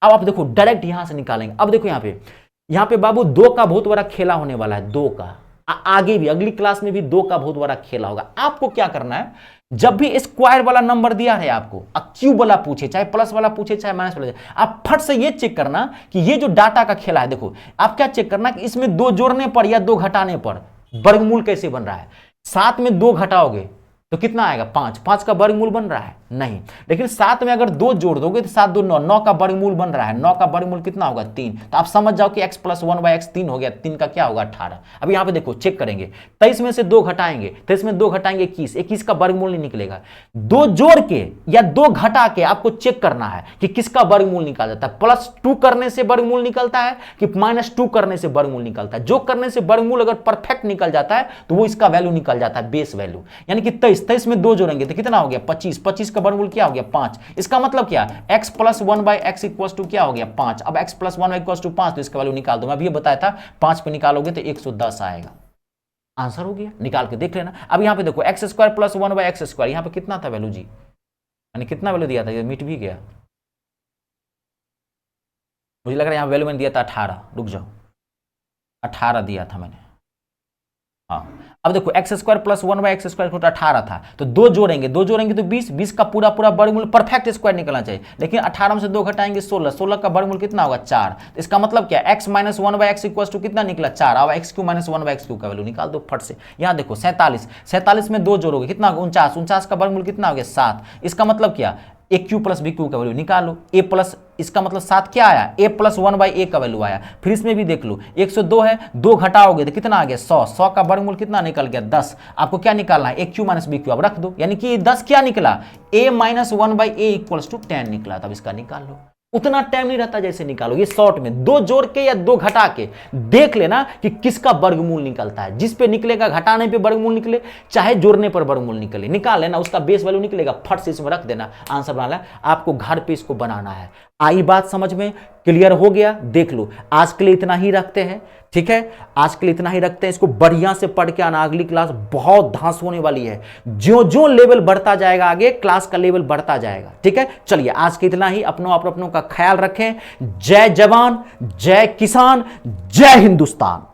अब आप देखो डायरेक्ट यहां से निकालेंगे। अब देखो यहां पे बाबू 2 का बहुत बड़ा खेला होने वाला है, 2 का आगे भी अगली क्लास में भी 2 का बहुत बड़ा खेला होगा। आपको क्या करना है, जब भी स्क्वायर वाला नंबर दिया है आपको, क्यूब वाला पूछे, चाहे प्लस वाला पूछे, चाहे माइनस वाला, आप फट से ये चेक करना कि ये जो डाटा का खेला है, देखो आप क्या चेक करना कि इसमें 2 जोड़ने पर या 2 घटाने पर वर्गमूल कैसे बन रहा है। 7 में 2 घटाओगे तो कितना आएगा 5, 5 का वर्गमूल बन रहा है नहीं, लेकिन 7 में अगर 2 जोड़ दोगे तो 7 2 9, 9 का वर्गमूल बन रहा है, 9 का वर्गमूल कितना होगा 3। तो आप समझ जाओ कि x प्लस 1/x 3 हो गया, 3 का क्या होगा 18। अब यहां पे देखो चेक करेंगे, 23 में से 2 घटाएंगे, 23 में 2 घटाएंगे 21, 21 का वर्गमूल नहीं निकलेगा। 2 जोड़ के या 2 घटा के आपको चेक करना है कि किसका वर्गमूल निकाल जाता है, +2 करने से वर्गमूल निकलता है कि -2 करने से वर्गमूल निकलता है। जो करने से वर्गमूल अगर परफेक्ट निकल जाता है तो वो इसका वैल्यू निकल जाता है, बेस वैल्यू। यानी कि 23 में 2 जोड़ेंगे तो कितना हो गया 25, 25 का वर्गमूल क्या हो गया 5। इसका मतलब क्या, x plus 1/x equals to क्या हो गया 5। अब x प्लस 1 इक्वल्स टू 5, तो इसका वैल्यू निकाल दो, मैं अभी बताया था 5 पे निकालोगे तो 110 आएगा। आंसर हो गया, निकाल के देख लेना। अब यहां पे देखो x² प्लस 1/x², यहां पे कितना था वैल्यू जी, मैंने कितना वैल्यू दिया था, ये मिट भी गया, मुझे लग रहा है यहां वैल्यू मैंने दिया था 18, रुक जाओ 18 दिया था मैंने, हाँ। अब देखो x² प्लस 1/x² 18 था, तो 2 जोड़ेंगे तो 20, 20 का पूरा वर्गमूल परफेक्ट स्क्वायर निकलना चाहिए, लेकिन 18 में से 2 घटाएंगे 16, 16 का वर्गमूल कितना होगा 4। तो इसका मतलब क्या, x minus 1/x equal to कितना निकला 4। अब x³ माइनस 1/x³ का वैल्यू निकाल दो फट से। यहाँ देखो 47, 47 में 2 जोड़ोगे कितना होगा 49, 49 का वर्गमूल कितना हो गया 7। इसका मतलब क्या, a³ प्लस b³ का वैल्यू निकालो, a प्लस, इसका मतलब 7 क्या आया, a प्लस 1/a का वैल्यू आया। फिर इसमें भी देख लो 102 है, 2 घटाओगे तो कितना आ गया 100, 100 का वर्गमूल कितना निकल गया 10। आपको क्या निकालना है a³ माइनस b³ अब रख दो, यानी कि 10 क्या निकला a minus 1/a equals to 10 निकला। तब इसका निकाल लो, उतना टाइम नहीं रहता जैसे निकालो, ये शॉर्ट में 2 जोड़ के या 2 घटा के देख लेना कि किसका वर्गमूल निकलता है। जिस पे निकलेगा घटाने पे वर्गमूल निकले, चाहे जोड़ने पर वर्गमूल निकले, निकाल लेना, उसका बेस वैल्यू निकलेगा, फट से इसमें रख देना, आंसर बनाना। आपको घर पे इसको बनाना है। आई बात समझ में, क्लियर हो गया? देख लो, आज के लिए इतना ही रखते हैं, ठीक है, आज के लिए इतना ही रखते हैं। इसको बढ़िया से पढ़ के आना, अगली क्लास बहुत धांस होने वाली है। जो जो लेवल बढ़ता जाएगा आगे, क्लास का लेवल बढ़ता जाएगा, ठीक है। चलिए आज के इतना ही, अपनों का ख्याल रखें। जय जवान, जय किसान, जय हिंदुस्तान।